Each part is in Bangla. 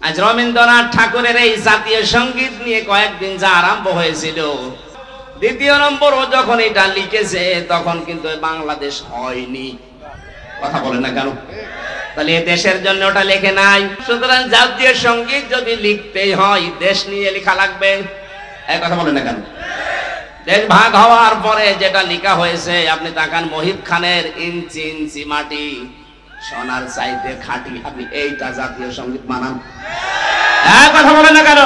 আজ রবীন্দ্রনাথ ঠাকুরের এই জাতীয় সঙ্গীত নিয়ে কয়েকদিন যা আরম্ভ হয়েছিল, দ্বিতীয় নম্বর ও যখন এটা লিখেছে তখন কিন্তু বাংলাদেশ হয়নি। কথা বলেন না কেন? তাহলে এই দেশের জন্য ওটা লেখে নাই। সুতরাং জাতীয় সঙ্গীত যদি লিখতেই হয় দেশ নিয়ে লেখা লাগবে। এই কথা বলেন না কেন? দেশ ভাগ হওয়ার পরে যেটা লেখা হয়েছে, আপনি তাকান মহিব খানের ইঞ্চি ইঞ্চি মাটি সোনার চাইতে খাঁটি, আপনি এইটা জাতীয় সঙ্গীত মানান? কথা বলেন না কেন?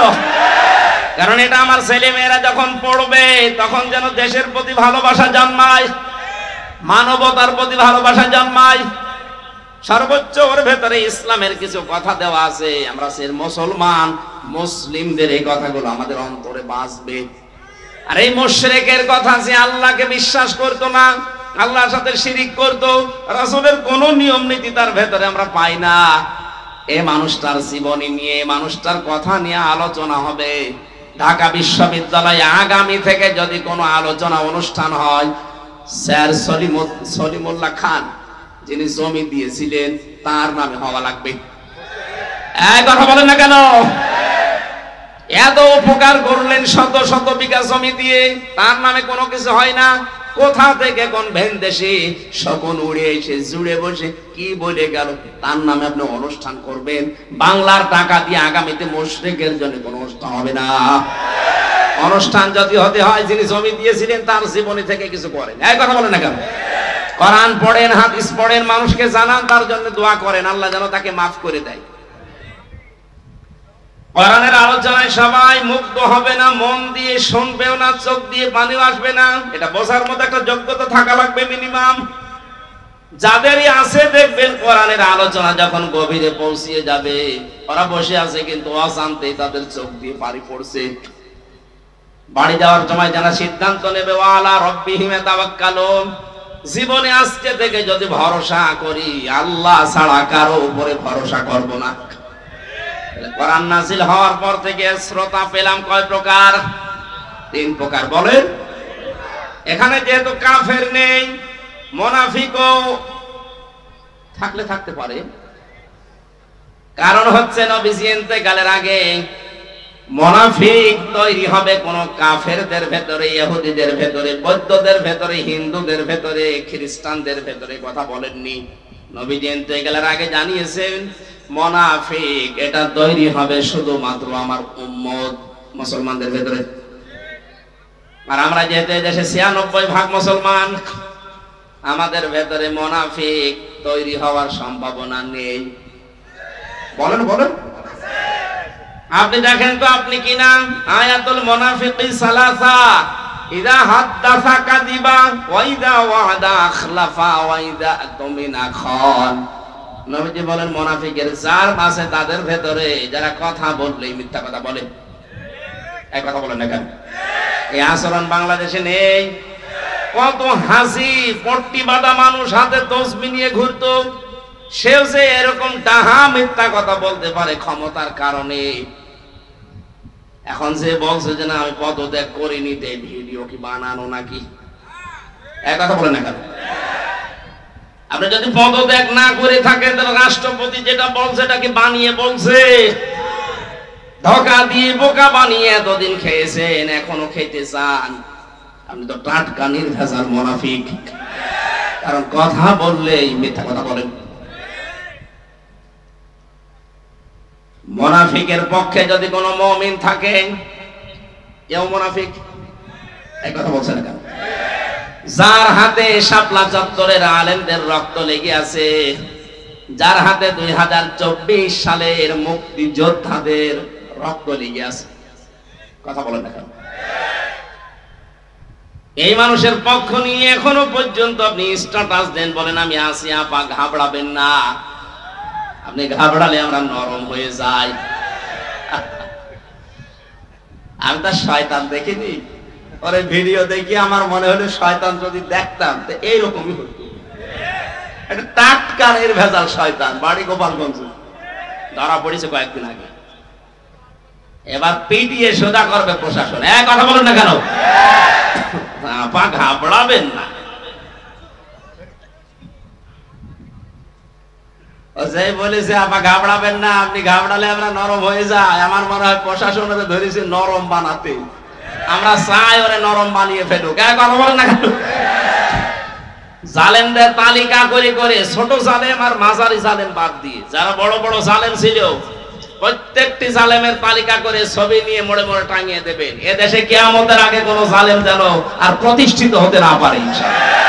কারণ এটা আমার ছেলে মেয়েরা যখন পড়বে তখন যেন দেশের প্রতি ভালোবাসা জন্মায়, মানবতার প্রতি ভালোবাসা জন্মায়। সর্বোচ্চ ওর ভেতরে ইসলামের কিছু কথা দেওয়া আছে। আমরা সে মুসলমান, মুসলিমদের এই কথাগুলো আমাদের অন্তরে বাঁচবে। আর এই মুশরিকের কথা, যে আল্লাহকে বিশ্বাস করতো না, আল্লাহর সাথে শিরিক করতো, রাসূলের কোন নিয়ম নীতি তার ভেতরে আমরা পাই না, এই মানুষটার জীবনী নিয়ে, মানুষটার কথা নিয়ে আলোচনা হবে। ঢাকা বিশ্ববিদ্যালয়ে আগামী থেকে যদি কোনো আলোচনা অনুষ্ঠান হয়, স্যার সলিমুল্লাহ খান যিনি জমি দিয়েছিলেন তার নামে হওয়া লাগবে। এই কথা বলেন না কেন? এত উপকার করলেন শত শত বিঘা জমি দিয়ে, তার নামে কোনো কিছু হয় না। কোথা থেকে কোন ভেন দেশে শকুন উড়ে এসে জুড়ে বসে কি বলে গেল, তার নামে আপনি অনুষ্ঠান করবেন? বাংলার টাকা দিয়ে আগামীতে মুশরিকের জন্য কোনো অনুষ্ঠান হবে না। অনুষ্ঠান যদি হতে হয়, যিনি জমি দিয়েছিলেন তার জীবনী থেকে কিছু করেন। এই কথা বলেন না কেন? কোরআন পড়েন, হাদিস পড়েন, মানুষকে জানান, তার জন্য দোয়া করেন আল্লাহ যেন তাকে মাফ করে দেয়। কোরআনের আলোচনায় সবাই মুগ্ধ হবে না, মন দিয়ে শুনবেও না, চোখ দিয়ে পানিও আসবে না। এটা বোঝার মতো একটা যোগ্যতা থাকা লাগবে মিনিমাম। যাদেরই আছে দেখবেন কোরআনের আলোচনা যখন গভীরে পৌঁছিয়ে যাবে, ওরা বসে আছে কিন্তু অজান্তেই তাদের চোখ দিয়ে পানি পড়ছে। বাড়ি যাওয়ার সময় যারা সিদ্ধান্ত নেবে ওয়ালা রব্বিহিম তাওয়াক্কালুন, জীবনে আজকে থেকে যদি ভরসা করি আল্লাহ ছাড়া কারো উপরে ভরসা করব না। কোরআন নাযিল হওয়ার পর থেকে শ্রোতা পেলাম কয় প্রকার? 3 প্রকার। বলেন, এখানে যেহেতু কাফের নেই, মুনাফিকও থাকলে থাকতে পারে। কারণ হচ্ছে নবীজি ইন্তেকালের আগে মুনাফিক তৈরি হবে কোন কাফেরদের ভেতরে, ইহুদিদের ভেতরে, বৌদ্ধদের ভেতরে, হিন্দুদের ভেতরে, খ্রিস্টানদের ভেতরে। কথা বলেননি? নবীজি ইন্তেকালের আগে জানিয়েছেন মুনাফিক এটা তৈরি হবে শুধুমাত্র আমার উম্মত মুসলমানদের ভেতরে। আর আমরা যেহেতু দেশে 96% মুসলমান, আমাদের ভেতরে মুনাফিক তৈরি হওয়ার সম্ভাবনা নেই। বলেন বলেন, আপনি দেখেন তো আপনি কিনা? আয়াতুল মুনাফিকি সালাসা, ইদা হাদাসা কাযিবা ওয়া ইদা ওয়াদা আখলাফা ওয়া ইদা তুমিনা খান। নবীজি বলেন মুনাফিকের 4 আছে তাদের ভেতরে, যারা কথা বললেই মিথ্যা কথা বলে। এই কথা বলেন না কেন? এই আচরণ বাংলাদেশে নেই। কত হাসি পট্টি বাঁধা মানুষ হাতে তসবিহ নিয়ে ঘুরতো, সেও যে এরকম ডাহা মিথ্যা কথা বলতে পারে ক্ষমতার কারণে। এখন যে বলছে যে না আমি পদত্যাগ করিনি, ভিডিও কি বানানো নাকি? এই কথা বলেন না কেন? আপনি যদি পদত্যাগ না করে থাকেন তাহলে রাষ্ট্রপতি যেটা বলছে এটা কি বানিয়ে বলছে? ধোঁকা দিয়ে বোকা বানিয়ে এতদিন খেয়েছেন, এখনো খেতে চান। আপনি তো টাটকা নির্ভেজাল মুনাফিক, কারণ কথা বললেই মিথ্যা কথা বলেন। মুনাফিকের পক্ষে যদি কোনো মুমিন থাকে, কেউ মুনাফিক? এই কথা বলছেন কেন? যার হাতে শাপলা চত্বরের আলেমদের রক্ত লেগে আছে, যার হাতে 2024 সালের মুক্তিযোদ্ধাদের রক্ত লেগে আছে, কথা বলেন না কেন? এই মানুষের পক্ষ নিয়ে এখনো পর্যন্ত আপনি স্ট্যাটাস দেন, বলেন আমি আছি আপা, ঘাবড়াবেন না। আপনি ঘাবড়ালে আমরা নরম হয়ে যাই। আমি তার শয়তান দেখিনি, ওরে ভিডিও দেখি আমার মনে হলো শয়তান যদি দেখতাম তো এইরকমই হতো। একটা টাটকা নির্ভেজাল শয়তান, বাড়ি গোপালগঞ্জ, ধরা পড়েছে কয়েকদিন আগে। এবার পিটিয়ে সোজা করবে প্রশাসন। এক কথা বলেন না কেন? আপা ঘাবড়াবেন না। যে বলেছে আপা ঘাবড়াবেন না, আপনি ঘাবড়ালে আমরা নরম হয়ে যায়। আমার মনে হয় প্রশাসনের ধরেছে নরম বানাতে, আমরা চাই ওরে নরম বানিয়ে ফেলুক। কথা বলেন না কেন? জালেমদের তালিকা করে করে ছোট জালেম আর মাঝারি জালেম বাদ দিয়ে যারা বড় বড় জালেম ছিল প্রত্যেকটি জালেমের তালিকা করে ছবি নিয়ে মোড়ে মোড়ে টাঙিয়ে দেবেন। এ দেশে কিয়ামতের আগে কোন জালেম যেন আর প্রতিষ্ঠিত হতে না পারে ইনশাআল্লাহ।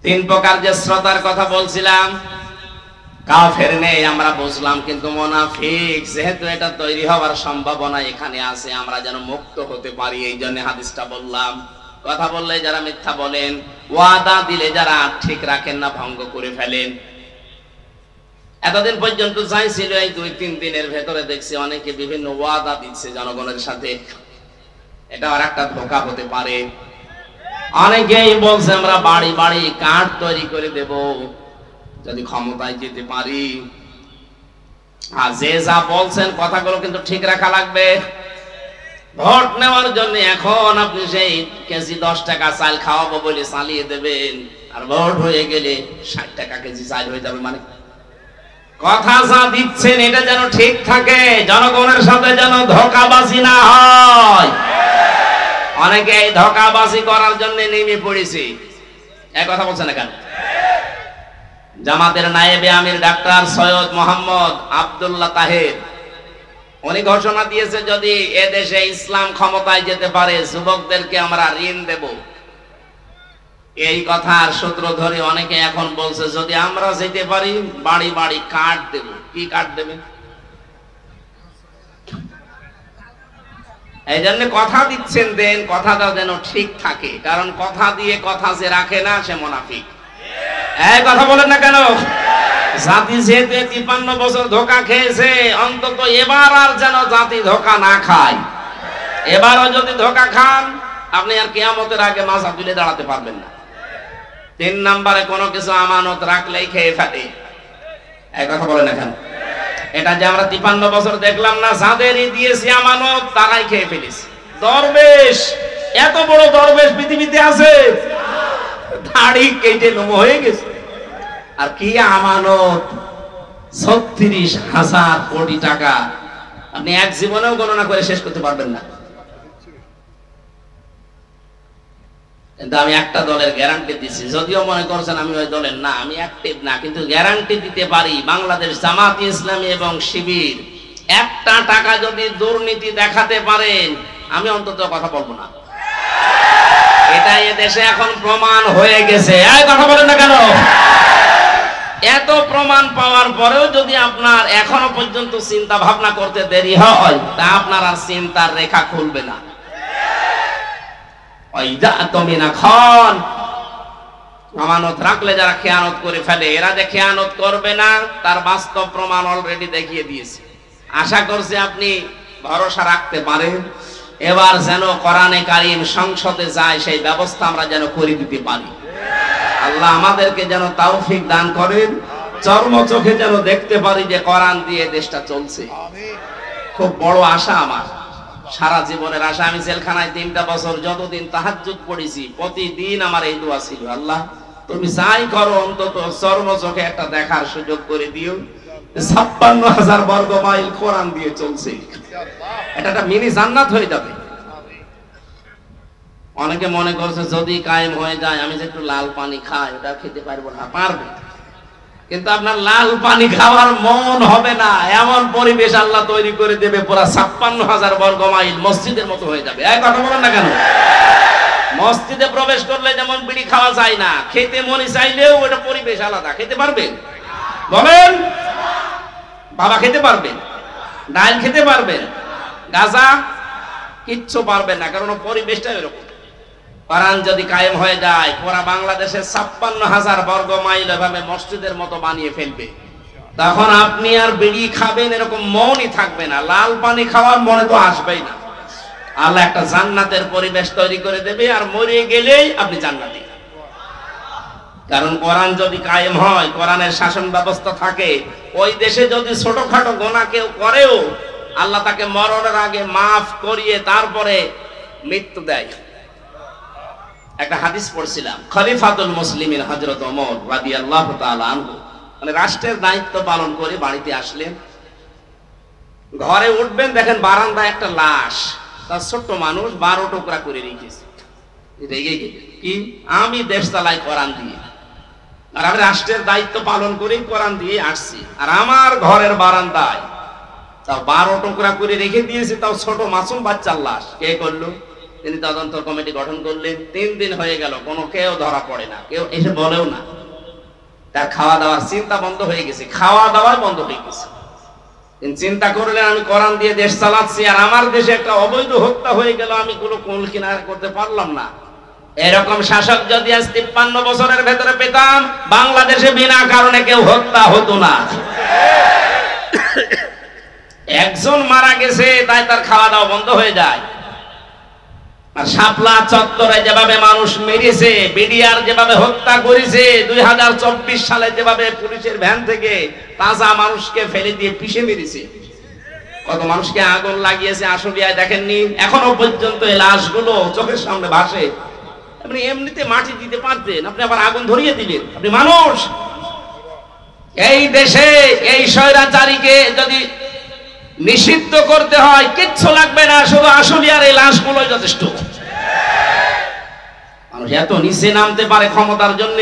তিন প্রকার যে শ্রোতার কথা বলছিলাম, কাফের নেই আমরা বুঝলাম, কিন্তু মুনাফিক যেহেতু এটা তৈরি হওয়ার সম্ভাবনা এখানে আছে, আমরা যেন মুক্ত হতে পারি এই জন্য হাদিসটা বললাম। কথা বললে যারা মিথ্যা বলেন, ওয়াদা দিলে যারা ঠিক রাখেন না, ভঙ্গ করে ফেলেন। এতদিন পর্যন্ত চাইছিল, এই 2-3 দিনের ভেতরে দেখছি অনেকে বিভিন্ন ওয়াদা দিচ্ছে জনগণের সাথে। এটা আর একটা ধোঁকা হতে পারে। অনেকেই বলছে আমরা বাড়ি বাড়ি কার্ড তৈরি করে দেব যদি ক্ষমতায় যেতে পারি। আর যে যা বলছেন কথাগুলো কিন্তু ঠিক রাখা লাগবে। ভোট নেওয়ার জন্য এখন আপনি সেই কেজি 10 টাকা চাল খাওয়াবো বলে চালিয়ে দেবেন, আর ভোট হয়ে গেলে 60 টাকা কেজি চাল হয়ে যাবে। মানে কথা যা দিচ্ছেন এটা যেন ঠিক থাকে, জনগণের সাথে যেন ধোঁকাবাজি না হয়। অনেকে এই ধোঁকাবাজি করার জন্য নেমে পড়েছে। এক কথা বলছেন না কেন? জামাতের নায়েবে আমির ডাক্তার সৈয়দ মোহাম্মদ আব্দুল্লাহ তাহের উনি ঘোষণা দিয়েছে যদি এদেশে ইসলাম ক্ষমতায় যেতে পারে যুবকদেরকে আমরা ঋণ দেব। এই কথার সূত্র ধরে অনেকে এখন বলছে যদি আমরা যেতে পারি বাড়ি বাড়ি কার্ড দেব। কি কার্ড দেবে? এই জন্য কথা দিচ্ছেন, দেন কথাটা যেন ঠিক থাকে, কারণ কথা দিয়ে কথা যে রাখে না সে মুনাফিক। এই কথা বলেন না কেন? জাতি যেতে 53 বছর ধোঁকা খেয়েছে, অন্তত এবার আর যেন জাতি ধোঁকা না খায়। এবারও যদি ধোঁকা খান আপনি আর কিয়ামতের আগে মাথা তুলে দাঁড়াতে পারবেন না। 3 নম্বরে কোনো কিছু আমানত রাখলেই খেয়ে ফেলে। এই কথা বলেন না কেন? এটা যে আমরা 53 বছর দেখলাম না, যাদেরই দিয়েছি আমানত তারাই খেয়ে ফেলেছে। দরবেশ, এত বড় দরবেশ পৃথিবীতে আছে, দাড়ি কেটে লোম হয়ে গেছে। আর কি আমানত 36,000 কোটি টাকা আপনি এক জীবনেও গণনা করে শেষ করতে পারবেন না। কিন্তু আমি একটা দলের গ্যারান্টি দিচ্ছি, যদিও মনে করছেন আমি ওই দলের না, আমি অ্যাক্টিভ না, কিন্তু গ্যারান্টি দিতে পারি বাংলাদেশ জামাত ইসলামী এবং শিবির একটা টাকা যদি দুর্নীতি দেখাতে পারেন আমি অন্তত কথা বলবো না। এটা এদেশে এখন প্রমাণ হয়ে গেছে। এই কথা বলেন না কেন? এত প্রমাণ পাওয়ার পরেও যদি আপনার এখনো পর্যন্ত চিন্তা ভাবনা করতে দেরি হয় তা আপনার আর চিন্তার রেখা খুলবে না। আমানত রাখলে যারা খেয়ানত করে ফেলে, এরা যে খেয়ানত করবে না তার বাস্তব প্রমাণ অলরেডি দেখিয়ে দিয়েছে। আশা করছি আপনি ভরসা রাখতে পারেন। এবার যেন কোরআনে কারীম সংসদে যায় সেই ব্যবস্থা আমরা যেন করে দিতে পারি। আল্লাহ আমাদেরকে যেন তৌফিক দান করেন, চর্ম চোখে যেন দেখতে পারি যে কোরআন দিয়ে দেশটা চলছে। খুব বড় আশা আমার, সারা জীবনের আশা। আমি জেলখানায় 3টা বছর যতদিন তাহাজ্জুদ পড়েছি প্রতিদিন আমার এই দোয়া ছিল, আল্লাহ তুমি যাই করো অন্তত চর্ম চোখে একটা দেখার সুযোগ করে দিও 56,000 বর্গ মাইল কোরআন দিয়ে চলছে। এটা একটা মিনি জান্নাত হয়ে যাবে। অনেকে মনে করছে যদি কায়েম হয়ে যায় আমি যে একটু লাল পানি খাই ওটা খেতে পারবো না। পারবে, কিন্তু আপনার লাল পানি খাওয়ার মন হবে না। এমন পরিবেশ আল্লাহ তৈরি করে দেবে, পুরা 56,000 বর্গ মাইল মসজিদের মতো হয়ে যাবে। এই কথা বলেন না কেন? মসজিদে প্রবেশ করলে যেমন বিড়ি খাওয়া যায় না, খেতে মনে চাইলেও ওটা পরিবেশ আলাদা। খেতে পারবেন? বলেন। বাবা খেতে পারবেন, ডাল খেতে পারবেন, গাঁজা কিচ্ছু পারবেন না, কারণ পরিবেশটা এরকম। কোরআন যদি কায়েম হয়ে যায় পুরা বাংলাদেশের 56,000 বর্গ মাইল এভাবে মসজিদের মতো বানিয়ে ফেলবে, তখন আপনি আর বিড়ি খাবেন এরকম মনই থাকবে না, লাল পানি খাওয়ার মনে তো আসবেই না। আল্লাহ একটা জান্নাতের পরিবেশ তৈরি করে দেবে, আর মরে গেলেই আপনি জান্নাতি। কারণ কোরআন যদি কায়েম হয়, কোরআনের শাসন ব্যবস্থা থাকে, ওই দেশে যদি ছোটখাটো গুনাহ কেউ করেও আল্লাহ তাকে মরণের আগে মাফ করিয়ে তারপরে মৃত্যু দেয়। একটা হাদিস পড়ছিলাম, খলিফাতুল মুসলিমিন হযরত ওমর রাদিয়াল্লাহু তাআলা আনহু মানে রাষ্ট্রের দায়িত্ব পালন করে বাড়িতে আসলেন, ঘরে উঠবেন, দেখেন বারান্দায় একটা লাশ, তার ছোট্ট মানুষ 12 টুকরা করে রেখেছে। রেগে গেলেন, কি আমি দেশ চালাই কোরআন দিয়ে, আর আমি রাষ্ট্রের দায়িত্ব পালন করেই কোরআন দিয়ে আসছি, আর আমার ঘরের বারান্দায় তাও 12 টুকরা করে রেখে দিয়েছে, তাও ছোট মাসুম বাচ্চার লাশ। কে করলো? তিনি তদন্ত কমিটি গঠন করলেন। 3 দিন হয়ে গেল, কোনো কেউ ধরা পড়ে না, কেউ এসে বলেও না। তার খাওয়া দাওয়ার চিন্তা বন্ধ হয়ে গেছে, খাওয়া দাওয়া বন্ধ হয়ে গেছে। তিনি চিন্তা করলেন, আমি কোরআন দিয়ে দেশ চালাচ্ছি, আর আমার দেশে একটা অবৈধ হত্যা হয়ে গেল, আমি কোনো কুল কিনারা করতে পারলাম না। এরকম শাসক যদি আজ 53 বছরের ভেতরে পেতাম, বাংলাদেশে বিনা কারণে কেউ হত্যা হতো না। একজন মারা গেছে তাই তার খাওয়া দাওয়া বন্ধ হয়ে যায়। আর শাপলা চত্বরে যেভাবে মানুষ মেরেছে, বিডিআর যেভাবে হত্যা করেছে, 2024 সালে যেভাবে পুলিশের ভ্যান থেকে তাজা মানুষকে ফেলে দিয়ে পিষে মেরেছে, কত মানুষকে আগুন লাগিয়েছে আশুলিয়ায় দেখেননি? এখনো পর্যন্ত এই লাশগুলো চোখের সামনে ভাসে। আপনি এমনিতে মাটি দিতে পারতেন, আপনি আবার আগুন ধরিয়ে দিলেন। আপনি মানুষ। এই দেশে এই স্বৈরাচারীকে যদি নিষিদ্ধ করতে হয় কিচ্ছু লাগবে না, শুধু আশুলিয়ার এই লাশগুলোই যথেষ্ট। মানুষ এত নিচে নামতে পারে ক্ষমতার জন্য।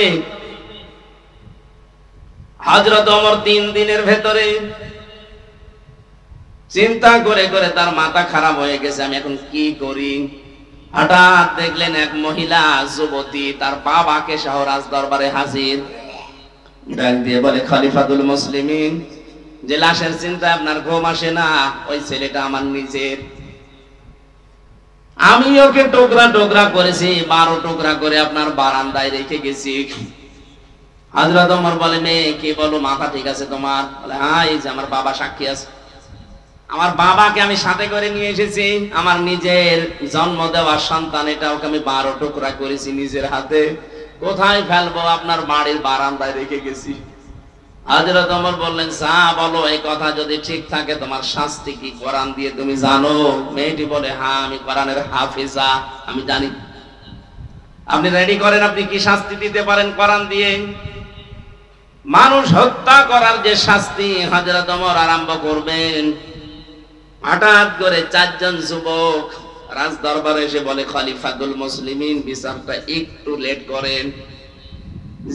হযরত ওমর 3 দিনের ভেতরে চিন্তা করে করে তার মাথা খারাপ হয়ে গেছে, আমি এখন কি করি। হঠাৎ দেখলেন এক মহিলা যুবতী তার বাবাকে শাহরাজ দরবারে হাজির, ডাক দিয়ে বলে, খলিফাতুল মুসলিমিন, যে লাশের চিন্তা আপনার ঘুম আসে না, ওই ছেলেটা আমার নিজের, আমি ওকে টুকরা টুকরা করেছি, 12 টুকরা করে আপনার বারান্দায় রেখে গেছি। হযরত ওমর বলে, মেয়ে কি বলো, মাথা ঠিক আছে তোমার? বলে, হ্যাঁ, এই যে আমার বাবা সাক্ষী আছে, আমার বাবাকে আমি সাথে করে নিয়ে এসেছি, আমার নিজের জন্ম দেওয়া সন্তান, এটা ওকে আমি 12 টুকরা করেছি নিজের হাতে। কোথায় ফেলবো? আপনার বাড়ির বারান্দায় রেখে গেছি। হযরত ওমর বললেন, যা বলো, এই কথা যদি ঠিক থাকে তোমার শাস্তি কি কোরআন দিয়ে তুমি জানো? মেয়েটি বলে, হ্যাঁ, আমি কোরআনের হাফেজা, আমি জানি। আপনি রেডি করেন, আপনি কি শাস্তি দিতে পারেন কোরআন দিয়ে? মানুষ হত্যা করার যে শাস্তি হযরত ওমর আরম্ভ করবেন। হঠাৎ করে 4 জন যুবক রাজ দরবারে এসে বলে, খলিফাতুল মুসলিমিন, বিচারটা একটু লেট করেন,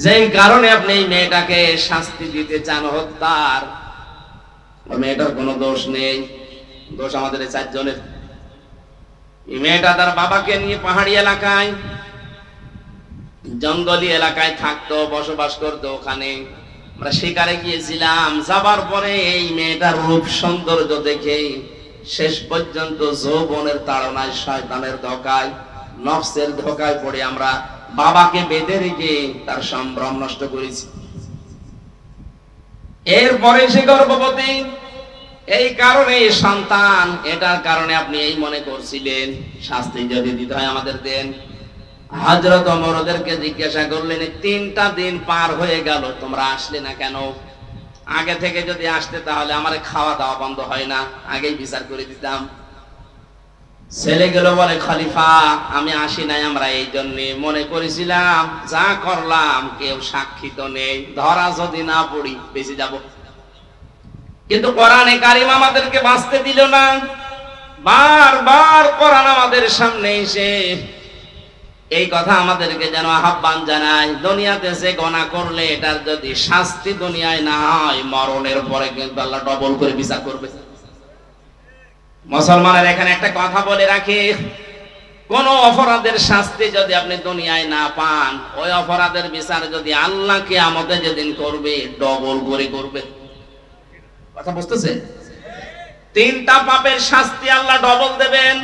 যেই কারণে আপনি এই মেয়েটাকে শাস্তি দিতে চান হত্যার, মেয়েটার কোনো দোষ নেই, দোষ আমাদের 4 জনের। এই মেয়েটা তার বাবাকে নিয়ে পাহাড়ি এলাকায়, জঙ্গলি এলাকায় থাকতো, বসবাস করতো। ওখানে আমরা শিকারে গিয়েছিলাম, যাবার পরে এই মেয়েটার রূপ সৌন্দর্য দেখে শেষ পর্যন্ত যৌবনের তাড়নায়, শয়তানের ধোঁকায়, নফসের ধোঁকায় পড়ে আমরা বাবাকে বেঁধে রেখে তার সম্ভ্রম নষ্ট করেছি। এরপরে সে গর্ভবতী, এই কারণে সন্তান, এটার কারণে আপনি এই মনে করছিলেন, শাস্তি যদি দিতে হয় আমাদের দেন। হযরত ওমর ওদেরকে জিজ্ঞাসা করলেন, 3টা দিন পার হয়ে গেল, তোমরা আসলে না কেন? আগে থেকে যদি আসতে তাহলে আমার খাওয়া দাওয়া বন্ধ হয় না, আগেই বিচার করে দিতাম। ছেলেগুলো বলে, খলিফা, আমি আসি নাই, আমরা এই জন্য মনে করেছিলাম যা করলাম কেউ সাক্ষী তো নেই, ধরা যদি না পড়ি বেঁচে যাব। কিন্তু কোরআনে কারিম আমাদেরকে বাঁচতে দিল না। বারবার কোরআন আমাদের সামনে এসে এই কথা আমাদেরকে যেন আহ্বান জানায়, দুনিয়াতে যে গুনাহ করলে এটার যদি শাস্তি দুনিয়ায় না হয়, মরণের পরে কিন্তু আল্লাহ ডবল করে বিচার করবে। মুসলমানের এখানে একটা কথা বলে রাখি, কোন অপরাধের শাস্তি যদি আপনি দুনিয়ায় না পান, ওই অপরাধের বিচার যদি আল্লাহ কিয়ামতে যেদিন করবে, ডবল করে করবে। কথা বুঝতেছে? 3টা পাপের শাস্তি আল্লাহ ডবল দেবেন।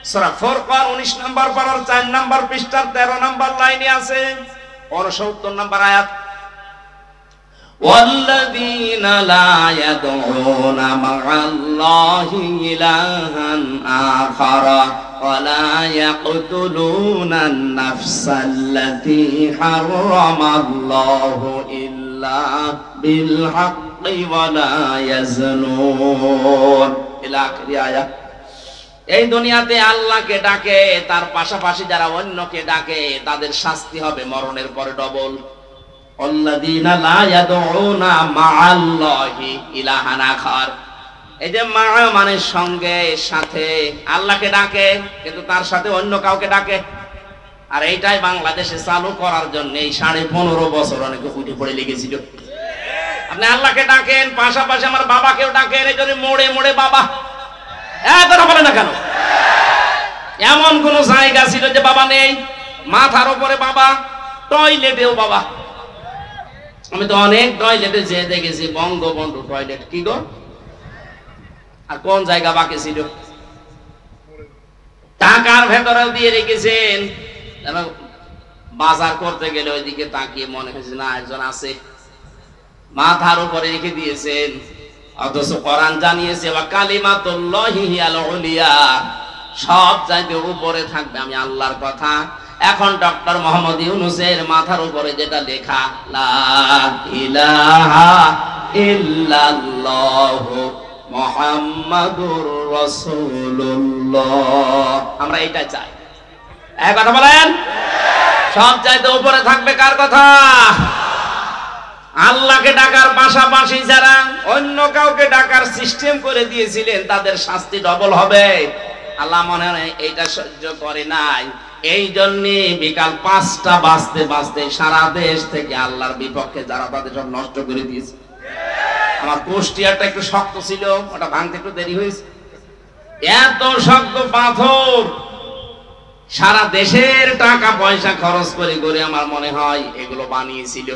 সূরা ফুরকান 19 নম্বর পারার 4 নম্বর পৃষ্ঠার 13 নম্বর লাইনে আছে, 69 নম্বর আয়াত, والذين لا يدعون مع الله إلها آخر ولا يقتلون النفس التي حرم الله إلا بالحق ولا يزنون إلى آخر آية। এই দুনিয়াতে আল্লাহকে ডাকে, তার পাশাপাশি যারা অন্যকে ডাকে তাদের শাস্তি হবে মরণের পরে ডবল। আল্লাযীনা লা ইয়াদউনা মা'আল্লাহি ইলাহান আখার। এই যে মা মানে সঙ্গে, সাথে, আল্লাহকে ডাকে কিন্তু তার সাথে অন্য কাউকে ডাকে। আর এইটাই বাংলাদেশে চালু করার জন্য এই 15.5 বছর অনেকে উঠে পড়ে লেগেছিল। আপনি আল্লাহকে ডাকেন, পাশাপাশি আমার বাবাকেও ডাকেন, এই জন্য মোড়ে মোড়ে বাবা। কথা বলে না কেন? এমন কোন জায়গা ছিল যে বাবা নেই? মাথার উপরে বাবা, টয়লেটেও বাবা। আমি তো অনেক টয়লেটে যেয়ে দেখেছি বঙ্গবন্ধু টয়লেট। কি গো? আর কোন জায়গা বাকি ছিল? টাকার ভেতরেও দিয়ে রেখেছেন। বাজার করতে গেলে ওইদিকে তাকিয়ে মনে হয়েছে না একজন আছে, মাথার উপরে রেখে দিয়েছেন। অথচ কোরআন জানিয়েছে ওয়া কালিমাতুল্লাহি হিয়াল উলিয়া, সব চাইতে উপরে থাকবে আমি আল্লাহর কথা। এখন ডক্টর মোহাম্মদ ইউনূসের মাথার উপরে যেটা লেখা লা ইলাহা ইল্লাল্লাহু মুহাম্মাদুর রাসূলুল্লাহ, আমরা এটা চাই। এক কথা বলেন, সব চাইতে উপরে থাকবে কার কথা? আল্লাহকে ডাকার পাশাপাশি যারা অন্য কাউকে ডাকার সিস্টেম করে দিয়েছিলেন তাদের শাস্তি ডবল হবে। আল্লাহ মনে হয় এইটা সহ্য করে নাই, এই জন্য বিকাল 5টা বাজতে বাজতে সারা দেশ থেকে আল্লাহর বিপক্ষে যারা তাদের সব নষ্ট করে দিয়েছে। আমার কুষ্টিয়াটা একটু শক্ত ছিল, ওটা ভাঙতে একটু দেরি হয়েছে। এত শক্ত পাথর সারা দেশের টাকা পয়সা খরচ করে করে আমার মনে হয় এগুলো বানিয়েছিল।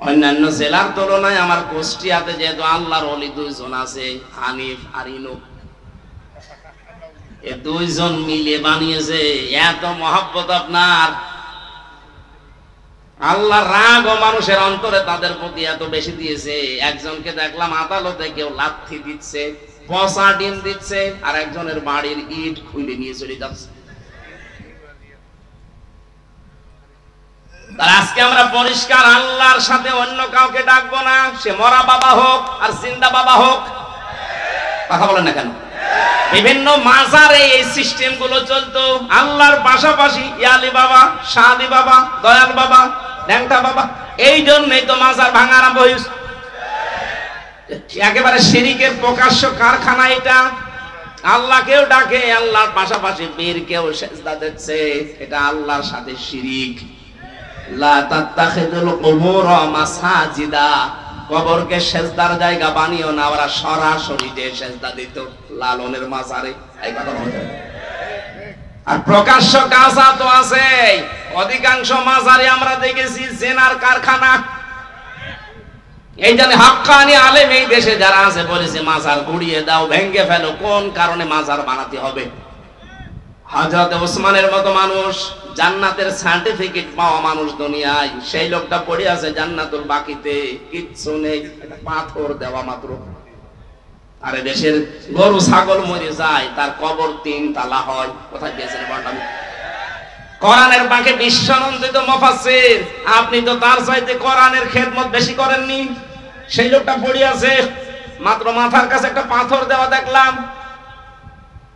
অন্যান্য জেলার তুলনায় আমার কুষ্টিয়াতে যেহেতু আল্লাহর ওলি 2 জন আছে, হানিফ আর ইনু, এই 2 জন মিলে বানিয়েছে। এত মহব্বত আপনার, আল্লাহর রাগ ও মানুষের অন্তরে তাদের প্রতি এত বেশি দিয়েছে। একজনকে দেখলাম আদালতে কেউ লাথি দিচ্ছে, পচা ডিম দিচ্ছে, আর একজনের বাড়ির ইট খুলে নিয়ে চলে যাচ্ছে। তার আজকে আমরা পরিষ্কার আল্লাহর সাথে অন্য কাউকে ডাকবো না, সে মরা বাবা হোক আর জিন্দা বাবা হোক। কথা বলেন না কেন? বিভিন্ন মাজারে এই সিস্টেম গুলো চলতো। আল্লাহর পাশাপাশি ইয়ালি বাবা, শাহাদি বাবা, দয়াল বাবা, ল্যাংটা বাবা। এই জন্যই তো মাজার ভাঙা আরম্ভ হয়েছে। একেবারে শিরিকের প্রকাশ্য কারখানা এটা। আল্লাহকেও ডাকে, আল্লাহর পাশাপাশি বীরকেও সেজদা দিচ্ছে, এটা আল্লাহর সাথে শিরিক। লা তাত্তাখিযুল কুবুর মাসাজিদা, কবরকে সেজদার জায়গা বানিও না। ওরা সরাসরি যে সেজদা দিত লালনের মাজারে। এই কথা বলতে আর প্রকাশ্য কাজা তো আছে। অধিকাংশ মাজারে আমরা দেখেছি জেনার কারখানা। এই জন্য হাক্কানি আলেম এই দেশে যারা আছে বলেছে মাজার গুড়িয়ে দাও, ভেঙে ফেলো। কোন কারণে মাজার বানাতে হবে? হযরত ওসমানের মতো মানুষ, জান্নাতের সার্টিফিকেট পাওয়া মানুষ দুনিয়ায়, সেই লোকটা পড়ে আছে জান্নাতুল বাকিতে, কিচ্ছু নেই, এটা পাথর দেওয়া মাত্র। আরে দেশের গরু ছাগল মরে যায়, তার কবর 3 তালা হয়। কোথায় গেছেন বন্ডামি? কোরআনের বাঁকে বিশ্বনন্দিত মুফাসসির, আপনি তো তার চাইতে কোরআনের খেদমত বেশি করেননি। সেই লোকটা পড়ে আছে, মাত্র মাথার কাছে একটা পাথর দেওয়া দেখলাম।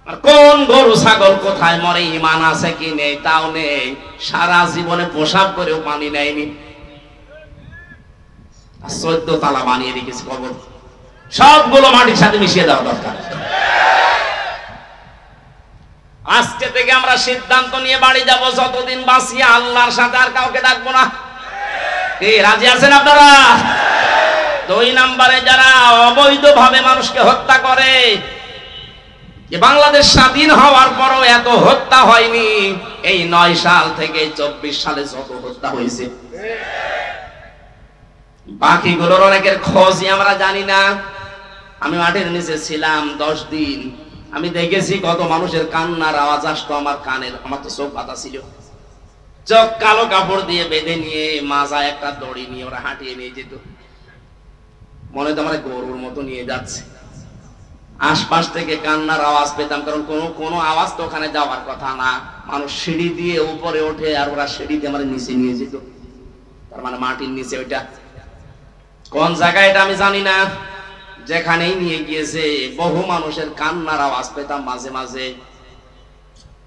আর কোন গরু ছাগল কোথায় মরে, ঈমান আছে কি নেই তাও নেই, সারা জীবনে প্রসাব করেও পানি নেয়নি। 14 তালা বানিয়ে রেখেছে কবর। সবগুলো মাটির সাথে মিশিয়ে দেওয়া দরকার। আজকে থেকে আমরা সিদ্ধান্ত নিয়ে বাড়ি যাব, যতদিন বাঁচি আল্লাহর সাথে আর কাউকে ডাকবো না। কি রাজি আছেন আপনারা? 2 নম্বরে যারা অবৈধভাবে মানুষকে হত্যা করে, যে বাংলাদেশ স্বাধীন হওয়ার পরও এত হত্যা হয়নি, এই 9 সাল থেকে 24 সালে যত হত্যা হয়েছে, বাকিগুলোর অনেকের খোঁজই আমরা জানি না। আমি মাঠের নিচে ছিলাম 10 দিন, আমি দেখেছি কত মানুষের কান্নার আওয়াজ আসতো আমার কানের। আমার তো চোখ বাঁধা ছিল, চোখ কালো কাপড় দিয়ে বেঁধে নিয়ে মাজায় একটা দড়ি নিয়ে ওরা হাঁটিয়ে নিয়ে যেত, মনে তো আমার গরুর মতো নিয়ে যাচ্ছে। আশপাশ থেকে কান্নার আওয়াজ পেতাম, কারণ কোনো আওয়াজ তো ওখানে যাওয়ার কথা না। মানুষ সিঁড়ি দিয়ে উপরে ওঠে আর ওরা সিঁড়িতে আমার নিচে নিয়ে যেত, তার মানে মাটির নিচে। ওইটা কোন জায়গায় এটা আমি জানি না। যেখানেই নিয়ে গিয়েছে বহু মানুষের কান্নার আওয়াজ পেতাম মাঝে মাঝে,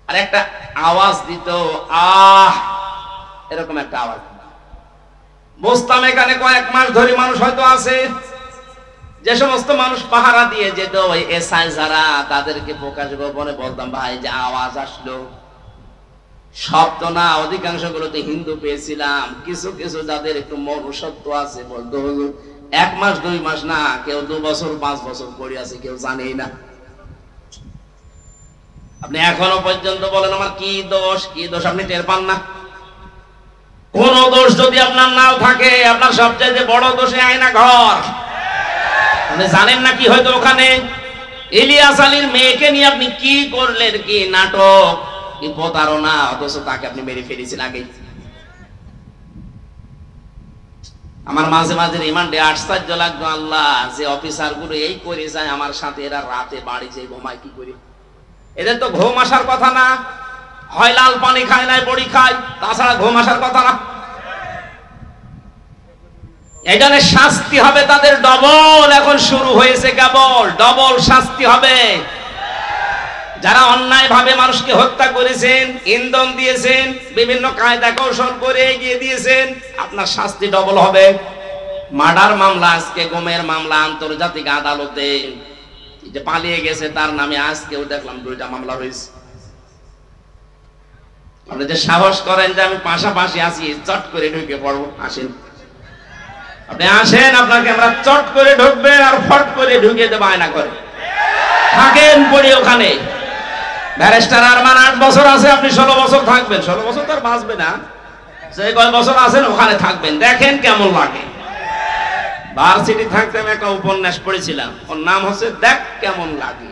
আর একটা আওয়াজ দিত আহ, এরকম একটা আওয়াজ বুঝতাম এখানে কয়েক মাস ধরে মানুষ হয়তো আছে। যে সমস্ত মানুষ পাহারা দিয়ে যেত ওই এসআই যারা, তাদেরকে প্রকাশ গোপনে বলতাম ভাই যে আওয়াজ আসলো, সব তো না, অধিকাংশ গুলোতে হিন্দু পেয়েছিলাম, কিছু কিছু যাদের একটু মনুষ্যত্ব আছে বলতো হুজুর 1 মাস 2 মাস না, কেউ 2 বছর 5 বছর পড়ে আছে, কেউ জানেই না। আপনি এখনো পর্যন্ত বলেন আমার কি দোষ, কি দোষ আপনি টের পান না। কোন দোষ যদি আপনার নাও থাকে, আপনার সবচেয়ে বড় দোষে আয়না ঘর। আপনি জানেন না কি হয়তো ওখানে ইলিয়াস আলীর মেয়েকে নিয়ে আপনি কি করলেন, কি নাটক, কি প্রতারণা, অথচ তাকে আপনি মেরে ফেলেছেন আগে। আমার মাঝে মাঝে রিমান্ডে আশ্চর্য লাগতো, আল্লাহ যে অফিসার গুলো এই করে যায় আমার সাথে, এরা রাতে বাড়ি যেয়ে ঘুমায় কি করে? এদের তো ঘুম আসার কথা না, হয় লাল পানি খায় নাই বড়ি খায়, তাছাড়া ঘুম আসার কথা না। এই জন্য শাস্তি হবে তাদের ডবল, এখন শুরু হয়েছে কেবল ডবল শাস্তি হবে। যারা অন্যায় ভাবে মানুষকে হত্যা করেছেন, ইন্ধন দিয়েছেন, বিভিন্ন কায়দা কৌশল করে এগিয়ে দিয়েছেন, আপনার শাস্তি ডবল হবে। মার্ডার মামলা, আজকে গুমের মামলা আন্তর্জাতিক আদালতে, যে পালিয়ে গেছে তার নামে আজকেও দেখলাম 2টা মামলা হয়েছে। আপনি যে সাহস করেন যে আমি পাশাপাশি আছি, চট করে ঢুকে পড়বো, আসেন আপনি আসেন, আপনাকে আমরা চট করে ঢুকবে আর ফট করে ঢুকে দেবো আয়না করে। থাকেন পড়ি ওখানে। ব্যারিস্টার আরমান 8 বছর আছে, আপনি 16 বছর থাকবেন। 16 বছর তো আর বাঁচবে না, যে কয় বছর আছেন ওখানে থাকবেন, দেখেন কেমন লাগে। ভার্সিটি থাকতে আমি একটা উপন্যাস পড়েছিলাম, ওর নাম হচ্ছে দেখ কেমন লাগে।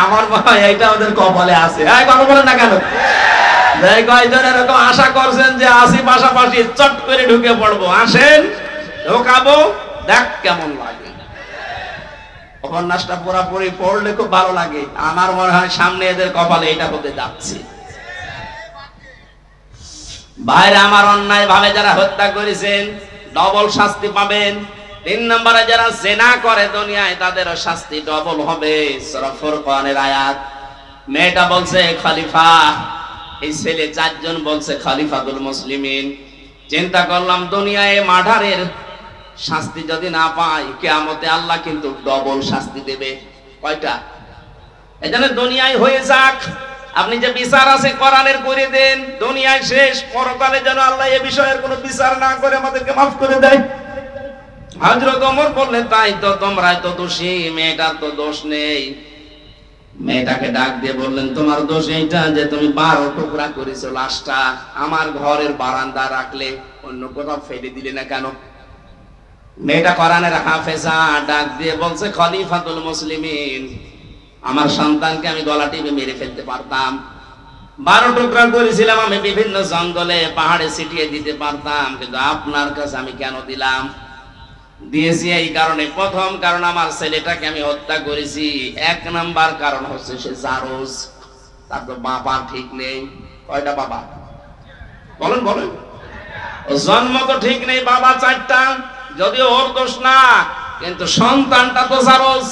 আমার মনে হয় এইটা ওদের কপালে আছে। কথা বলেন না কেন? কয়জন এরকম আশা করছেন যে আসি পাশাপাশি চট করে ঢুকে পড়বো, আসেন ঢোকাবো, দেখ কেমন লাগে। উপন্যাসটা পুরাপুরি পড়লে খুব ভালো লাগে। আমার মনে হয় সামনে এদের কপালে এটা হতে যাচ্ছে। ভাইরা আমার, অন্যায় ভাবে যারা হত্যা করেছেন ডবল শাস্তি পাবেন। 3 নম্বরে যারা জেনা করে দুনিয়ায়, তাদেরও শাস্তি ডবল হবে। সূরা ফুরকানের আয়াত। মেয়েটা বলছে খলিফা, এই ছেলে 4 জন বলছে খলিফাতুল মুসলিমিন। চিন্তা করলাম দুনিয়ায় মার্ডারের শাস্তি যদি না পাই, কিয়ামতে আল্লাহ কিন্তু ডবল শাস্তি দেবে। কয়টা? এজন্য দুনিয়ায় হয়ে যাক, আপনি যে বিচার আছে কোরআনের করে দেন, দুনিয়ায় শেষ, পরকালে যেন আল্লাহ এই বিষয়ের কোনো বিচার না করে আমাদেরকে মাফ করে দেয়। হযরত ওমর বললেন তাই তো, তোমরাই তো দোষী, মেয়েটার তো দোষ নেই। মেয়েটাকে ডাক দিয়ে বললেন তোমার দোষ এইটা যে তুমি 12 টুকরা করেছো লাশটা, আমার ঘরের বারান্দা রাখলে, অন্য কোথাও ফেলে দিলে না কেন? মেয়েটা কোরআনের হাফেজা, ডাক দিয়ে বলছে খলিফাতুল মুসলিমিন, আমার সন্তানকে আমি গলা টিপে মেরে ফেলতে পারতাম। 12 টুকরা করেছিলাম আমি, বিভিন্ন জঙ্গলে পাহাড়ে ছিটিয়ে দিতে পারতাম, কিন্তু আপনার কাছে আমি কেন দিলাম? দিয়েছি এই কারণে, প্রথম কারণ আমার ছেলেটাকে আমি হত্যা করেছি, 1 নাম্বার কারণ হচ্ছে সে জারজ, তার তো বাবা ঠিক নেই। কয়টা বাবা? বলেন বলেন। ও জন্ম তো ঠিক নেই, বাবা 4টা, যদিও ওর দোষ না, কিন্তু সন্তানটা তো জারজ।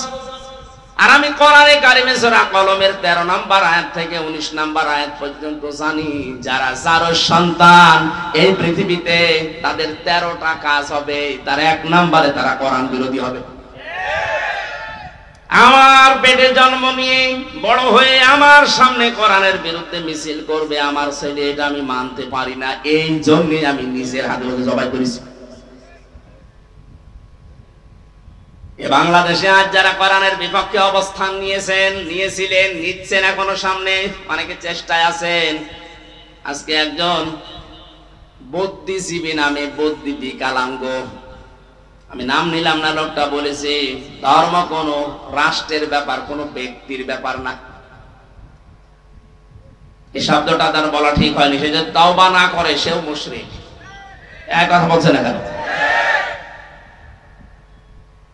আর আমি কোরআনে কারিমে সূরা কলমের 13 নম্বর আয়াত থেকে 19 নম্বর আয়াত পর্যন্ত জানি, যারা জারজ সন্তান এই পৃথিবীতে তাদের 13টা কাজ হবে, তার 1 নম্বরে তারা কোরআন বিরোধী হবে। আমার পেটে জন্ম নিয়ে বড় হয়ে আমার সামনে কোরআনের বিরুদ্ধে মিছিল করবে আমার ছেলে, এটা আমি মানতে পারি না। এই জন্য আমি নিজের হাতে জবাই করেছি। বাংলাদেশে আজ যারা কোরআনের বিপক্ষে অবস্থান নিয়েছিলেন, নিচ্ছেন, এখনো সামনে অনেকে চেষ্টায় আছেন। আজকে একজন বুদ্ধিজীবী নামে, বুদ্ধি বিকলাঙ্গ, আমি নাম নিলাম না, লোকটা বলেছে ধর্ম কোনো রাষ্ট্রের ব্যাপার, কোনো ব্যক্তির ব্যাপার না। এই শব্দটা তার বলা ঠিক হয়নি। সে যে তওবা না করে সেও মুশরিক। এক কথা বলছে না কেন?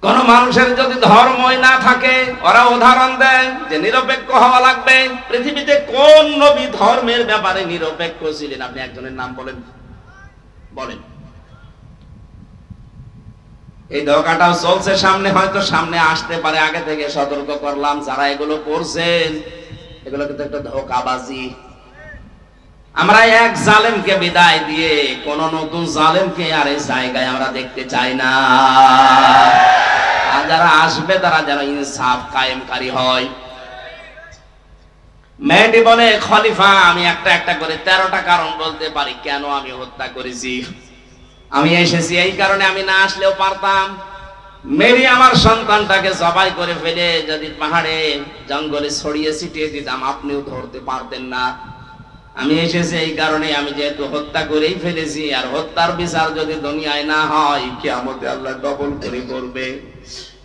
কোন মানুষের যদি ধর্মই না থাকে, ওরা উদাহরণ দেয় যে নিরপেক্ষ হওয়া লাগবে। পৃথিবীতে কোন নবী ধর্মের ব্যাপারে নিরপেক্ষ ছিলেন? আপনি একজনের নাম বলেন, বলেন। এই ধোঁকাটাও চলছে সামনে, হয়তো সামনে আসতে পারে, আগে থেকে সতর্ক করলাম। যারা এগুলো করছেন এগুলো কিন্তু একটা ধোঁকাবাজি। আমরা এক জালেমকে বিদায় দিয়ে কোন নতুন জালেমকে আর এই জায়গায় আমরা দেখতে চাই না। আর যারা আসবে তারা যেন ইনসাফ কায়েমকারী হয়। মেয়েটি বলে, খলিফা আমি একটা একটা করে 13টা কারণ বলতে পারি কেন আমি হত্যা করেছি। আমি এসেছি এই কারণে, আমি না আসলেও পারতাম। মেরি আমার সন্তানটাকে জবাই করে ফেলে যদি পাহাড়ে জঙ্গলে ছড়িয়ে ছিটিয়ে দিতাম, আপনিও ধরতে পারতেন না। আমি এসেছি এই কারণে, আমি যেহেতু হত্যা করেই ফেলেছি, আর হত্যার বিচার যদি দুনিয়ায় না হয় কিয়ামতে আল্লাহ ডবল করে করবে।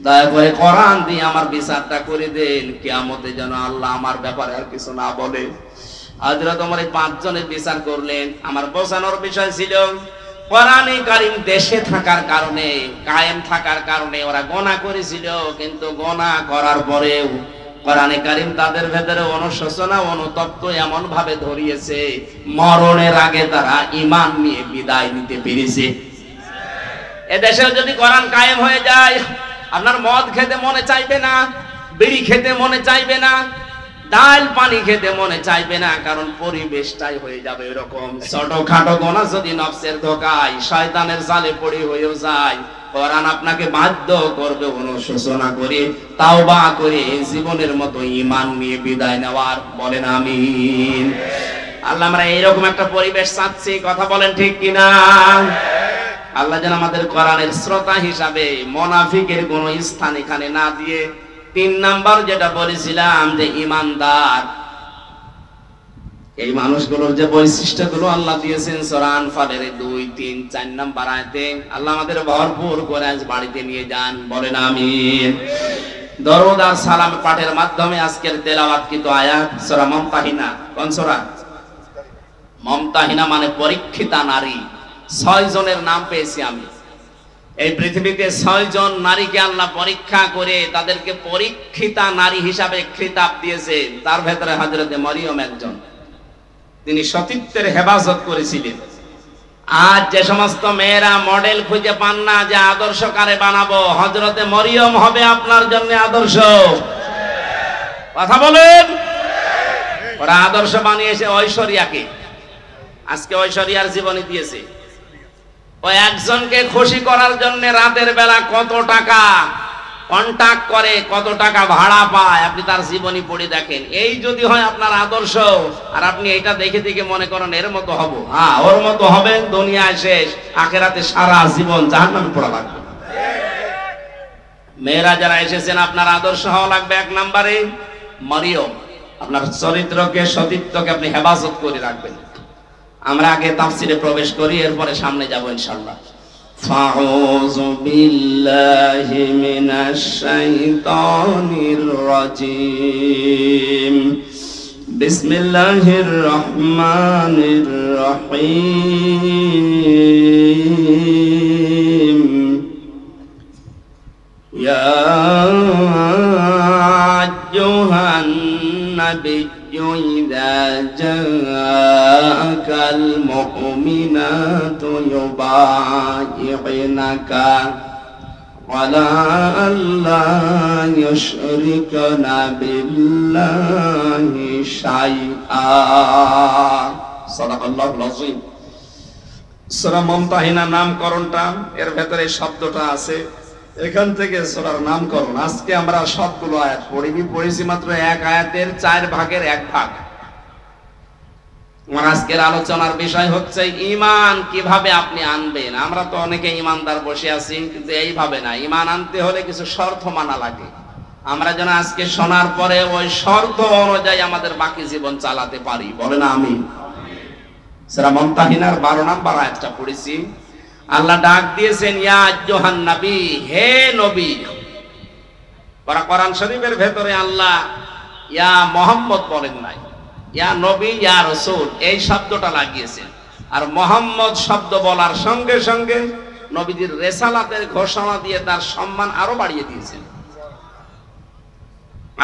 দয়া করে কোরআন দিয়ে আমার বিচারটা করে দেন, কিয়ামতে যেন আল্লাহ আমার ব্যাপারে আর কিছু না বলে। হযরত ওমর এই 5 জনের বিচার করলেন। আমার বোঝানোর বিষয় ছিল, কোরআনে কারীম দেশে থাকার কারণে, কায়েম থাকার কারণে ওরা গুনাহ করেছিল, কিন্তু গুনাহ করার পরেও কোরআনে কারীম তাদের ভেতরে অনুশোচনা, অনুতপ্ত এমন ভাবে ধরিয়েছে, মরণের আগে তারা ঈমান নিয়ে বিদায় নিতে পেরেছে। এদেশেও যদি কোরআন কায়েম হয়ে যায়, আপনার মদ খেতে মনে চাইবে না, বিড়ি খেতে মনে চাইবে না, ডাল পানি খেতে মনে চাইবে না, কারণ পরিবেশটাই হয়ে যাবে এরকম। ছোটখাটো গুনাহ যদি নফসের ধোঁকায়, শয়তানের জালে পড়ে হয়েও যায়, কোরআন আপনাকে বাধ্য করবে অনুশোচনা করে, তাওবা করে জীবনের মতো ঈমান নিয়ে বিদায় নেওয়ার। বলেন আমিন। আল্লাহ, আমরা এইরকম একটা পরিবেশ চাচ্ছি, কথা বলেন ঠিক কিনা? আল্লাহ যেন আমাদের কোরআনের শ্রোতা হিসাবে মুনাফিকের কোন স্থান এখানে না দিয়ে, 3 নাম্বার যেটা বলেছিলাম যে ঈমানদার, এই মানুষগুলোর যে বৈশিষ্ট্যগুলো আল্লাহ দিয়েছেন সূরা আনফালের 2, 3, 4 নাম্বার আয়াতে, আল্লাহ আমাদের ভরপুর করে আজ বাড়িতে নিয়ে যান। বলেন আমিন। দরুদ আর সালাম পাঠের মাধ্যমে আজকের তেলাওয়াতকৃত আয়াত সূরা মুমতাহিনা। কোন সূরা? মুমতাহিনা মানে পরীক্ষিতা নারী। 6 জনের নাম পেয়েছি আমি। এই পৃথিবীতে 6 জন নারীকে আল্লাহ পরীক্ষা করে তাদেরকে পরীক্ষিতা নারী হিসাবে খেতাব দিয়েছেন। তার ভেতরে হযরতে মরিয়ম একজন। তিনি সতীত্বের হেফাজত করেছিলেন। আজ যে সমস্ত মেয়েরা মডেল খুঁজে পান না যে আদর্শ কারে বানাবো, হযরতে মরিয়ম হবে আপনার জন্য আদর্শ। কথা বলেন। ওরা আদর্শ বানিয়েছে ঐশ্বরিয়াকে। আজকে ঐশ্বরিয়ার জীবনী দিয়েছে। ওই একজনকে খুশি করার জন্য রাতের বেলা কত টাকা কন্টাক্ট করে, কত টাকা ভাড়া পায়, আপনি তার জীবনী পড়ে দেখেন। এই যদি হয় আপনার আদর্শ, আর আপনি এটা দেখে দেখে মনে করেন এর মতো হব, হ্যাঁ ওর মতো হবেন, দুনিয়ায় শেষ, আখিরাতে সারা জীবন জাহান্নামে পড়া লাগবে। মেয়েরা যারা এসেছেন, আপনার আদর্শ হওয়া লাগবে 1 নম্বরে মরিয়ম। আপনার চরিত্রকে, সতীত্বকে আপনি হেফাজত করে রাখবেন। আমরা আগে তাফসিরে প্রবেশ করি, এরপরে সামনে যাব ইনশাআল্লাহ। ফাউযু বিল্লাহি মিনাশ শাইতানির রাজীম। বিসমিল্লাহির রহমানির রহিম। ইয়া আইয়ুহান নাবিয়্যু ইযা জাআকাল মুমিনাতু ইউবাইয়িনাকা আলা আল্লা ইউশরিকনা বিল্লাহি শাইআ। সাদাকাল্লাহুল আযীম। সূরা মুমতাহিনা নামকরণটা, এর ভেতরে শব্দটা আছে, এখান থেকে সূরার নামকরণ। আজকে আমরা সবগুলো আয়াত পড়েছি মাত্র 1 আয়াতের 4 ভাগের 1 ভাগ। আমার আজকের আলোচনার বিষয় হচ্ছে ঈমান কিভাবে আপনি আনবেন। আমরা তো অনেকে ঈমানদার বসে আছি, কিন্তু এইভাবে না। ঈমান আনতে হলে কিছু শর্ত মানা লাগে। আমরা যেন আজকে শোনার পরে ওই শর্ত অনুযায়ী আমাদের বাকি জীবন চালাতে পারি। বলেন আমিন। সূরা মুমতাহিনার 12 নম্বর আয়াতটা পড়েছি। আল্লাহ ডাক দিয়েছেন ইয়া আইয়ুহান নবী, হে নবী। কোরআন শরীফের ভেতরে আল্লাহ ইয়া মুহাম্মদ বলেন নাই, ইয়া নবী, ইয়া রাসূল এই শব্দটা লাগিয়েছেন। আর মুহাম্মদ শব্দ বলার সঙ্গে সঙ্গে নবীজির রিসালাতের ঘোষণা দিয়ে তার সম্মান আরো বাড়িয়ে দিয়েছেন।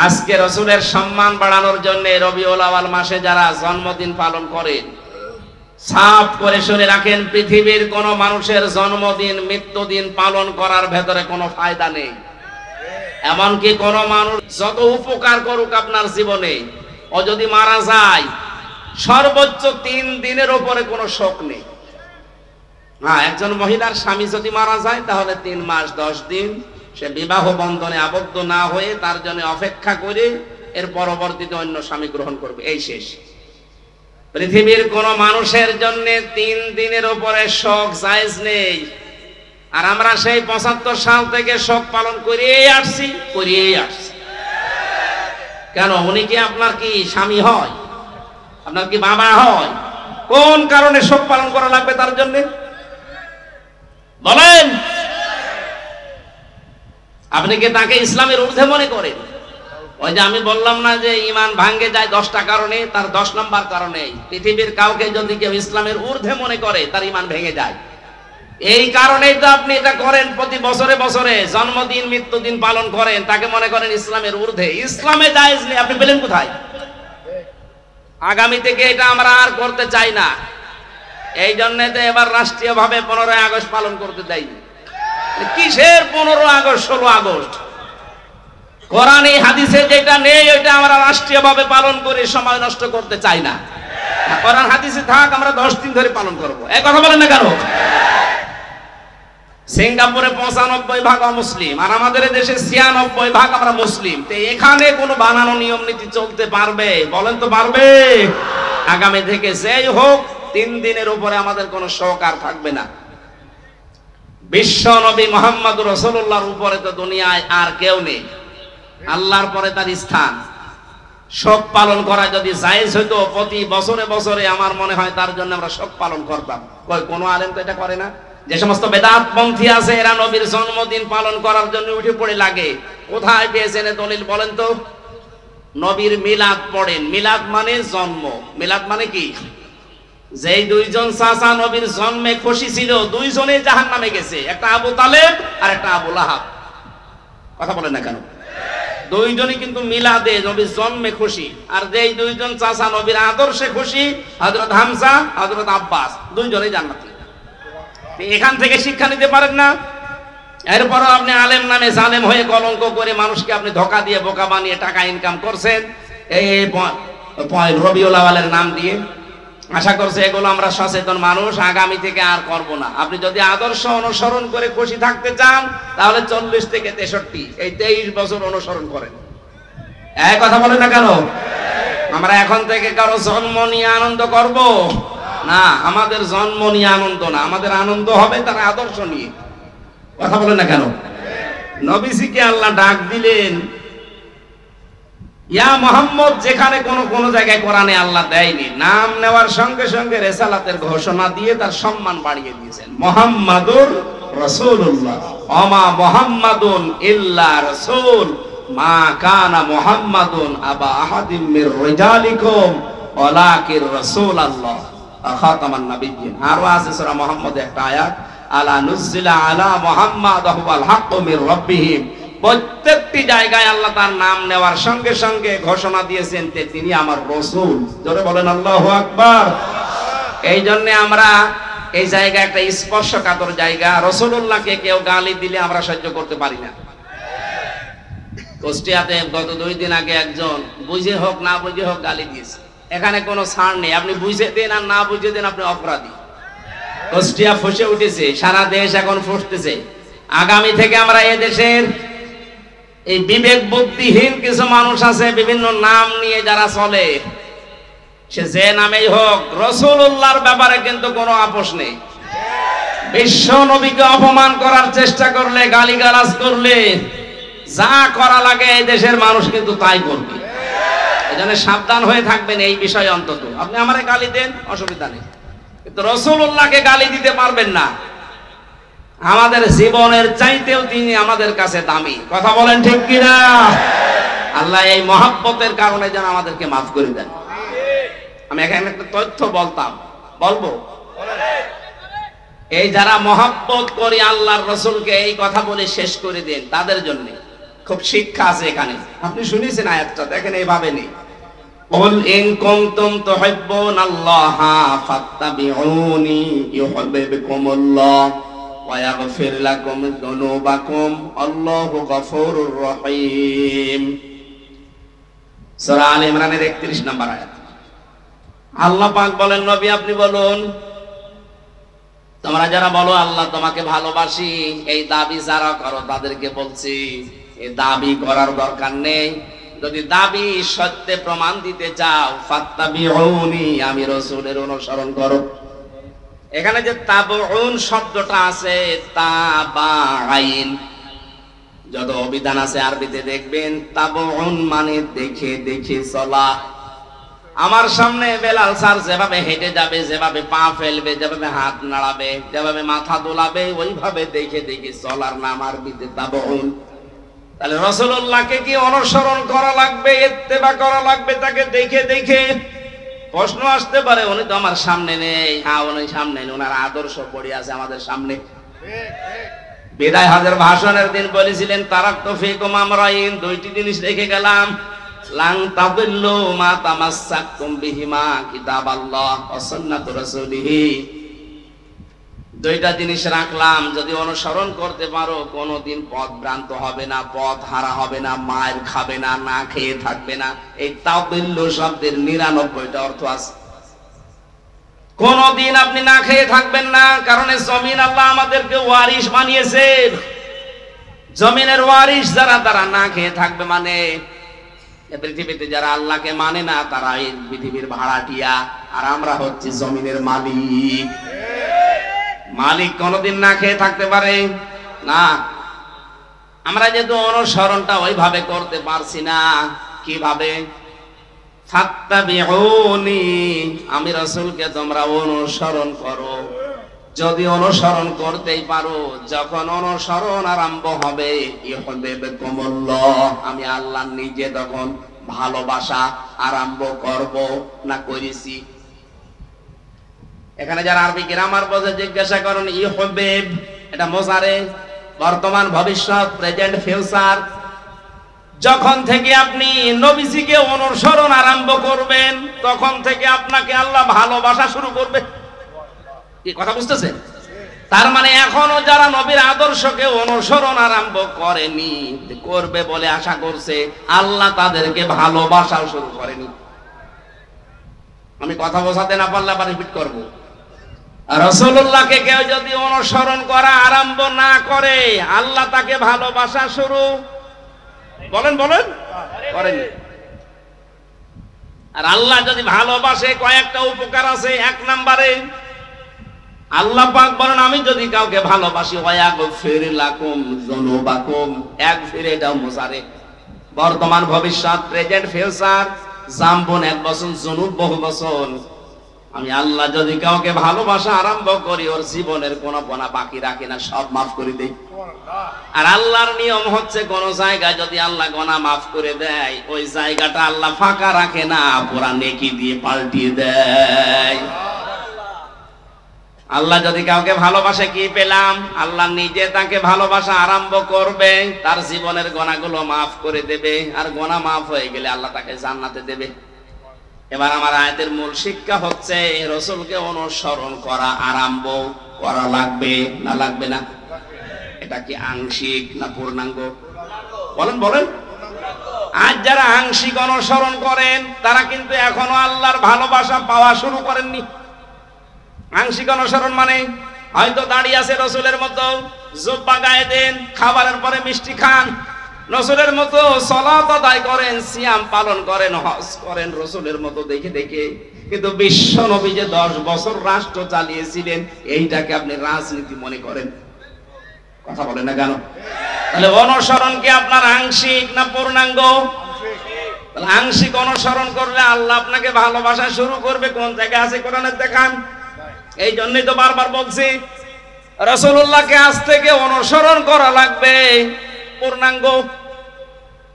আজকে রাসূলের সম্মান বাড়ানোর জন্য রবিউল আউয়াল মাসে যারা জন্মদিন পালন করেন, সাফ করে শুনে রাখেন, পৃথিবীর কোন মানুষের জন্মদিন মৃত্যুদিন পালন করার ভেতরে কোনো ফায়দা নেই। এমনকি কোন মানুষ যত উপকার করুক আপনার জীবনে, ও যদি মারা যায় সর্বোচ্চ 3 দিনের উপরে কোনো শোক নেই। হ্যাঁ, একজন মহিলার স্বামী যদি মারা যায় তাহলে 3 মাস 10 দিন সে বিবাহ বন্ধনে আবদ্ধ না হয়ে তার জন্য অপেক্ষা করে এর পরবর্তীতে অন্য স্বামী গ্রহণ করবে, এই শেষ। পৃথিবীর কোন মানুষের জন্য 3 দিনের উপরে শোক জায়েজ নেই। আর আমরা সেই 75 সাল থেকে শোক পালন করিয়েই আসছি। কেন? উনি কি আপনার কি স্বামী হয়? আপনার কি বাবা হয়? কোন কারণে শোক পালন করা লাগবে তার জন্য বলেন? আপনি কি তাকে ইসলামের ঊর্ধ্বে মনে করেন? ওই যে আমি বললাম না যে ঈমান ভাঙ্গে যায় 10টা কারণে, তার 10 নম্বর কারণে পৃথিবীর কাউকে যদি কেউ ইসলামের ঊর্ধ্বে মনে করে তার ঈমান ভেঙে যায়। এই কারণেই তো আপনি এটা করেন, প্রতি বছরে বছরে জন্মদিন মৃত্যুদিন পালন করেন, তাকে মনে করেন ইসলামের ঊর্ধ্বে। ইসলামে জায়েজ নেই, আপনি পেলেন কোথায়? আগামী থেকে এটা আমরা আর করতে চাই না। এই জন্য তো এবার রাষ্ট্রীয়ভাবে 15ই আগস্ট পালন করতে দেয়নি। কিসের 15 আগস্ট 16 আগস্ট? কোরআনে হাদিসে যেটা নেই ওইটা আমরা রাষ্ট্রীয়ভাবে পালন করে সময় নষ্ট করতে চাই না। কোরআন হাদিসে থাক, আমরা 10 দিন ধরে পালন করব। এই কথা বলেন না কেন? সিঙ্গাপুরে 95% অমুসলিম, আর আমাদের দেশে 96% আমরা মুসলিম। তো এখানে কোনো বানানো নিয়ম নীতি চলতে পারবে? বলেন তো পারবে? আগামী থেকে যেই হোক 3 দিনের উপরে আমাদের কোনো শোক আর থাকবে না। বিশ্ব নবী মুহাম্মদুর রাসূলুল্লাহর উপরে তো দুনিয়ায় আর কেউ নেই, আল্লাহর পরে তার স্থান। শোক পালন করা যদি জায়েজ হইতো প্রতি বছরে বছরে, আমার মনে হয় তার জন্য আমরা শোক পালন করতাম। কোন আলেম তো এটা করে না। যে সমস্ত বেদাতপন্থী আছে এরা নবীর জন্মদিন পালন করার জন্য উঠে পড়ে লাগে। কোথায় পেয়েছেন দলিল বলেন তো? নবীর মিলাদ পড়েন। মিলাদ মানে জন্ম। মিলাদ মানে কি? যেই 2 জন চাচা নবীর জন্মে খুশি ছিল, 2 জনেই জাহান্নামে গেছে, একটা আবু তালেব আর একটা আবু লাহাব। কথা বলেন না কেন? 2 জনই কিন্তু মিলাদে নবীর জন্মে খুশি। আর যেই 2 জন চাচা নবীর আদর্শে খুশি, হযরত হামজা হযরত আব্বাস, 2 জনেই জান্নাতি। এখান থেকে শিক্ষা নিতে পারেন না? এরপরও আপনি আলেম নামে জালেম হয়ে কলঙ্ক করে মানুষকে আপনি ধোঁকা দিয়ে বোকা বানিয়ে টাকা ইনকাম করছেন এই রবিউল আউয়ালের নাম দিয়ে। আশা করছি এগুলো আমরা সচেতন মানুষ আগামী থেকে আর করব না। আপনি যদি আদর্শ অনুসরণ করে খুশি থাকতে চান তাহলে 40 থেকে 63 এই 23 বছর অনুসরণ করেন। এই কথা বলেন না কেন? আমরা এখন থেকে কারো জন্ম নিয়ে আনন্দ করব না। আমাদের জন্ম নিয়ে আনন্দ না, আমাদের আনন্দ হবে তার আদর্শ নিয়ে। কথা বলেন না কেন? নবীজিকে আল্লাহ ডাক দিলেন ইয়া মুহাম্মদ, যেখানে কোন জায়গায় কোরআনে আল্লাহ দেয়নি। নাম নেওয়ার সঙ্গে সঙ্গে রিসালাতের ঘোষণা দিয়ে তার সম্মান বাড়িয়ে দিয়েছেন। মুহাম্মাদুর রাসূলুল্লাহ, ওমা মুহাম্মাদুন ইল্লা রাসূল, মা কানা মুহাম্মাদুন আবা আহাদিম মির রিজালিকুম ওয়ালাকির রাসূলুল্লাহ খাতামান নাবিয়্যিন। আর আছে সূরা মুহাম্মদ একটা আয়াত, আলা নুজিলা আলা মুহাম্মাদ ওয়াল হাক্কু মির রাব্বিহিম। প্রত্যেকটি জায়গায় আল্লাহ তার নাম নেওয়ার সঙ্গে সঙ্গে ঘোষণা দিয়েছেন যে তিনি আমার রাসূল। জোরে বলেন আল্লাহু আকবার। এই জন্য আমরা এই জায়গা একটা স্পর্শকাতর জায়গা। রাসূলুল্লাহকে কেউ গালি দিলে আমরা সহ্য করতে পারি না। কুষ্টিয়াতে গত 2 দিন আগে একজন বুঝে হোক না বুঝে হোক গালি দিয়েছে। এখানে কোনো ছাড় নেই, আপনি বুঝে দেন আর না বুঝে দেন আপনি অপরাধী। কুষ্টিয়া ফুঁসে উঠেছে, সারা দেশ এখন ফুঁসতেছে। আগামী থেকে আমরা এই দেশের এই বিবেক বুদ্ধিহীন কিছু মানুষ আছে বিভিন্ন নাম নিয়ে যারা চলে, সে যে নামেই হোক, রাসূলুল্লাহর ব্যাপারে কিন্তু কোনো আপোষ নেই। বিশ্ব নবীকে অপমান করার চেষ্টা করলে, গালিগালাজ করলে, যা করা লাগে এই দেশের মানুষ কিন্তু তাই করবে। এজন্য সাবধান হয়ে থাকবেন এই বিষয়ে। অন্তত আপনি আমারে গালি দেন, অসুবিধা নেই, কিন্তু রাসূলুল্লাহকে গালি দিতে পারবেন না। আমাদের জীবনের চাইতেও তিনি আমাদের কাছে দামি। কথা বলেন ঠিক কিনা? আল্লাহ এই মহব্বতের কারণে যেন আমাদেরকে মাফ করে দেন। আমি এখানে একটা তথ্য বলবো, এই যারা মহব্বত করে আল্লাহর রাসূলকে এই কথা বলে শেষ করে দেন, তাদের জন্য খুব শিক্ষা আছে এখানে। আপনি শুনেছেন আয়াতটা, দেখেন এইভাবে নেই। قل إن كنتم تحبون الله فاتبعوني يحببكم الله ويغفر لكم ذنوبكم الله غفور رحيم সূরা আলে ইমরানের 31 নম্বর আয়াত। আল্লাহ পাক বলেন, নবী আপনি বলুন, তোমরা যারা বলো আল্লাহ তোমাকে ভালোবাসি, এই দাবি যারা করো তাদেরকে বলছি এই দাবি করার দরকার নেই। যদি দাবি সত্যে প্রমাণ দিতে চাও, ফাত্তাবিউনি, আমি রাসূলের অনুসরণ করো। এখানে যে তাবউন শব্দটা আছে, তাবাইন, যত অভিধান আছে আরবিতে দেখবেন তাবউন মানে দেখে দেখে চলা। আমার সামনে বেলাল স্যার যেভাবে হেঁটে যাবে, যেভাবে পা ফেলবে, যেভাবে হাত নাড়াবে, যেভাবে মাথা দোলাবে, ওইভাবে দেখে দেখে চলার নাম আরবিতে তাবউন। তাহলে রাসূলুল্লাহকে কি অনুসরণ করা লাগবে, ইত্তেবা করা লাগবে তাকে দেখে দেখে? প্রশ্ন আসতে পারে, উনি তো আমার সামনে নেই। হ্যাঁ, উনি সামনে নেই, ওনার আদর্শ পড়ে আছে আমাদের সামনে। বিদায় হজের ভাষণের দিন বলেছিলেন, তারাকতু ফীকুম আমরাইন, দুইটি জিনিস রেখে গেলাম, লান তাদিল্লু মা তামাসসাকতুম বিহিমা, কিতাবাল্লাহ ওয়া সুন্নাতু রাসূলিহি। দুইটা জিনিস রাখলাম, যদি অনুসরণ করতে পারো কোনোদিন পথ ভ্রান্ত হবে না, পথ হারা হবে না, মায়ের খাবে না, না খেয়ে থাকবে না। এই তাদিল্লু শব্দের 99টা অর্থ আছে। কোনদিন আপনি না খেয়ে থাকবেন না, কারণ এই জমিন আল্লাহ আমাদেরকে ওয়ারিশ বানিয়েছেন। জমিনের ওয়ারিশ যারা, তারা না খেয়ে থাকবে। মানে পৃথিবীতে যারা আল্লাহকে মানে না, তারা এই পৃথিবীর ভাড়াটিয়া, আর আমরা হচ্ছি জমিনের মালিক। মালিক কোনদিন না খেয়ে থাকতে পারে না। আমরা যেহেতু অনুসরণটা ওইভাবে করতে পারছি না, কিভাবে? ফাত্তাবিউনি, আমি রাসূলকে তোমরা অনুসরণ করো। যদি অনুসরণ করতেই পারো, যখন অনুসরণ আরম্ভ হবে, ইউহিব্বুকুমুল্লাহ, আমি আল্লাহ নিজে তখন ভালোবাসা আরম্ভ করব না করেছি। এখানে যারা আরবি গ্রামার বোঝে জিজ্ঞাসা করেন, ইউহিব্ব এটা মুজারে, বর্তমান, ভবিষ্যৎ, প্রেজেন্ট, ফিউচার। যখন থেকে আপনি নবীজিকে অনুসরণ আরম্ভ করবেন, তখন থেকে আপনাকে আল্লাহ ভালোবাসা শুরু করবে। কি কথা বুঝতেছেন? তার মানে এখনো যারা নবীর আদর্শকে অনুসরণ আরম্ভ করেনি, করবে বলে আশা করছে, আল্লাহ তাদেরকে ভালোবাসা শুরু করেনি। আমি কথা বোঝাতে না পারলে আবার রিপিট করব। রাসূলুল্লাহকে কেউ যদি অনুসরণ করা আরম্ভ না করে, আল্লাহ তাকে ভালোবাসা শুরু বলেন করেন। আর আল্লাহ যদি ভালোবাসে, কয়েকটা উপকার আছে। 1 নম্বরে আল্লাহ পাক বলেন, আমি যদি কাউকে ভালোবাসি, ওয়ায়াগফির লাকুম যুনুবাকুম। ইয়াগফির এটাও মুজারে, বর্তমান, ভবিষ্যৎ, প্রেজেন্ট, ফিউচার। জামবুন 1 বছর, যুনুব বহু বছর। আমি আল্লাহ যদি কাউকে ভালোবাসা আরম্ভ করি, ওর জীবনের কোনো গোনা বাকি রাখি না, সব মাফ করে দেই। আর আল্লাহর নিয়ম হচ্ছে, কোন জায়গায় যদি আল্লাহ গোনা মাফ করে দেয়, ওই জায়গাটা আল্লাহ ফাঁকা রাখে না, পুরা নেকি দিয়ে পাল্টিয়ে দেয়। আল্লাহ যদি কাউকে ভালোবাসে, কি পেলাম? আল্লাহ নিজে তাকে ভালোবাসা আরম্ভ করবে, তার জীবনের গোনাগুলো মাফ করে দেবে, আর গোনা মাফ হয়ে গেলে আল্লাহ তাকে জান্নাতে দেবে। এবার আমার আয়াতের মূল শিক্ষা হচ্ছে, রাসূলকে অনুসরণ করা আরম্ভ করা লাগবে না লাগবে না? এটা কি আংশিক না পূর্ণাঙ্গ? বলেন। আজ যারা আংশিক অনুসরণ করেন, তারা কিন্তু এখনো আল্লাহর ভালোবাসা পাওয়া শুরু করেননি। আংশিক অনুসরণ মানে হয়তো দাঁড়িয়ে আছে রাসূলের মতো, জুব্বা গায়ে দেন, খাবারের পরে মিষ্টি খান, রাসূলের মতো সালাত আদায় করেন, সিয়াম পালন করেন, হজ করেন রাসূলের মতো দেখে দেখে। কিন্তু বিশ্ব নবী যে 10 বছর রাষ্ট্র চালিয়েছিলেন, এইটাকে আপনি রাজনীতি মনে করেন। কথা বলেন না কেন? তাহলে অনুসরণ কি আপনার আংশিক না পূর্ণাঙ্গ? আংশিক অনুসরণ করলে আল্লাহ আপনাকে ভালোবাসা শুরু করবে। কোন জায়গায় আছে কোরআনে দেখান। এই জন্যই তো বারবার বলছি, রাসূলুল্লাহকে আজ থেকে অনুসরণ করা লাগবে পূর্ণাঙ্গ।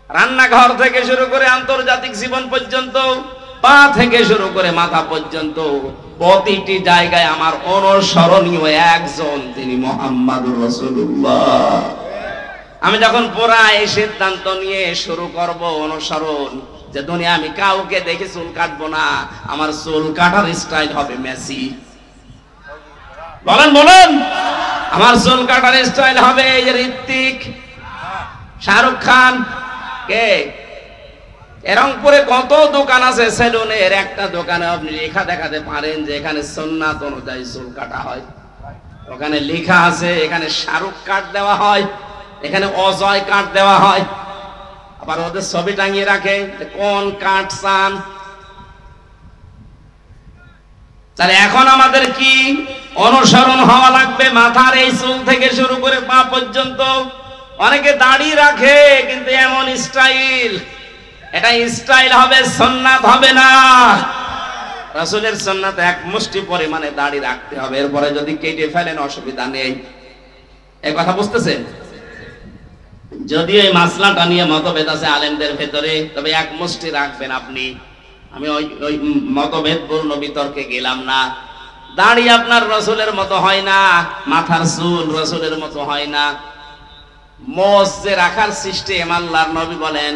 রান্নাঘর থেকে শুরু করে আন্তর্জাতিক জীবন পর্যন্ত, পা থেকে শুরু করে মাথা পর্যন্ত, প্রতিটি জায়গায় আমার অনুসরণীয় একজন, তিনি মুহাম্মাদুর রাসূলুল্লাহ। আমি যখন পুরা এই সিদ্ধান্ত নিয়ে শুরু করব অনুসরণ, যে দুনিয়া আমি কাউকে দেখে চুল কাটবো না, আমার চুল কাটার স্টাইল হবে মেসি। বলেন বলেন, আমার চুল কাটার স্টাইল হবে ঋত্বিক, শাহরুখ খান। কে? রংপুরে কত দোকান আছে সেলুনের, একটা দোকানে আপনি লেখা দেখাতে পারেন যে এখানে সুন্নাত অনুযায়ী চুল কাটা হয়। ওখানে লেখা আছে এখানে শাহরুখ কাট দেওয়া হয়, এখানে অজয় কাট দেওয়া হয়। আবার ওদের ছবি টাঙিয়ে রাখে কোন কাট চান। তাহলে এখন আমাদের কি অনুসরণ হওয়া লাগবে? মাথার এই চুল থেকে শুরু করে পা পর্যন্ত। অনেকে দাড়ি রাখে কিন্তু এমন স্টাইল, এটা স্টাইল হবে, সুন্নাত হবে না। রাসূলের সুন্নাত এক মুষ্টি পরিমাণে দাড়ি রাখতে হবে, এরপরে যদি কেটে ফেলেন অসুবিধা নেই। এই কথা বুঝতেছেন? যদিও এই মাসলাটা নিয়ে মতভেদ আছে আলেমদের ভেতরে, তবে এক মুষ্টি রাখবেন আপনি। আমি ওই মতভেদপূর্ণ বিতর্কে গেলাম না। দাড়ি আপনার রাসূলের মতো হয় না, মাথার চুল রাসূলের মতো হয় না। মোজ যে রাখার সিস্টেম, আল্লাহর নবী বলেন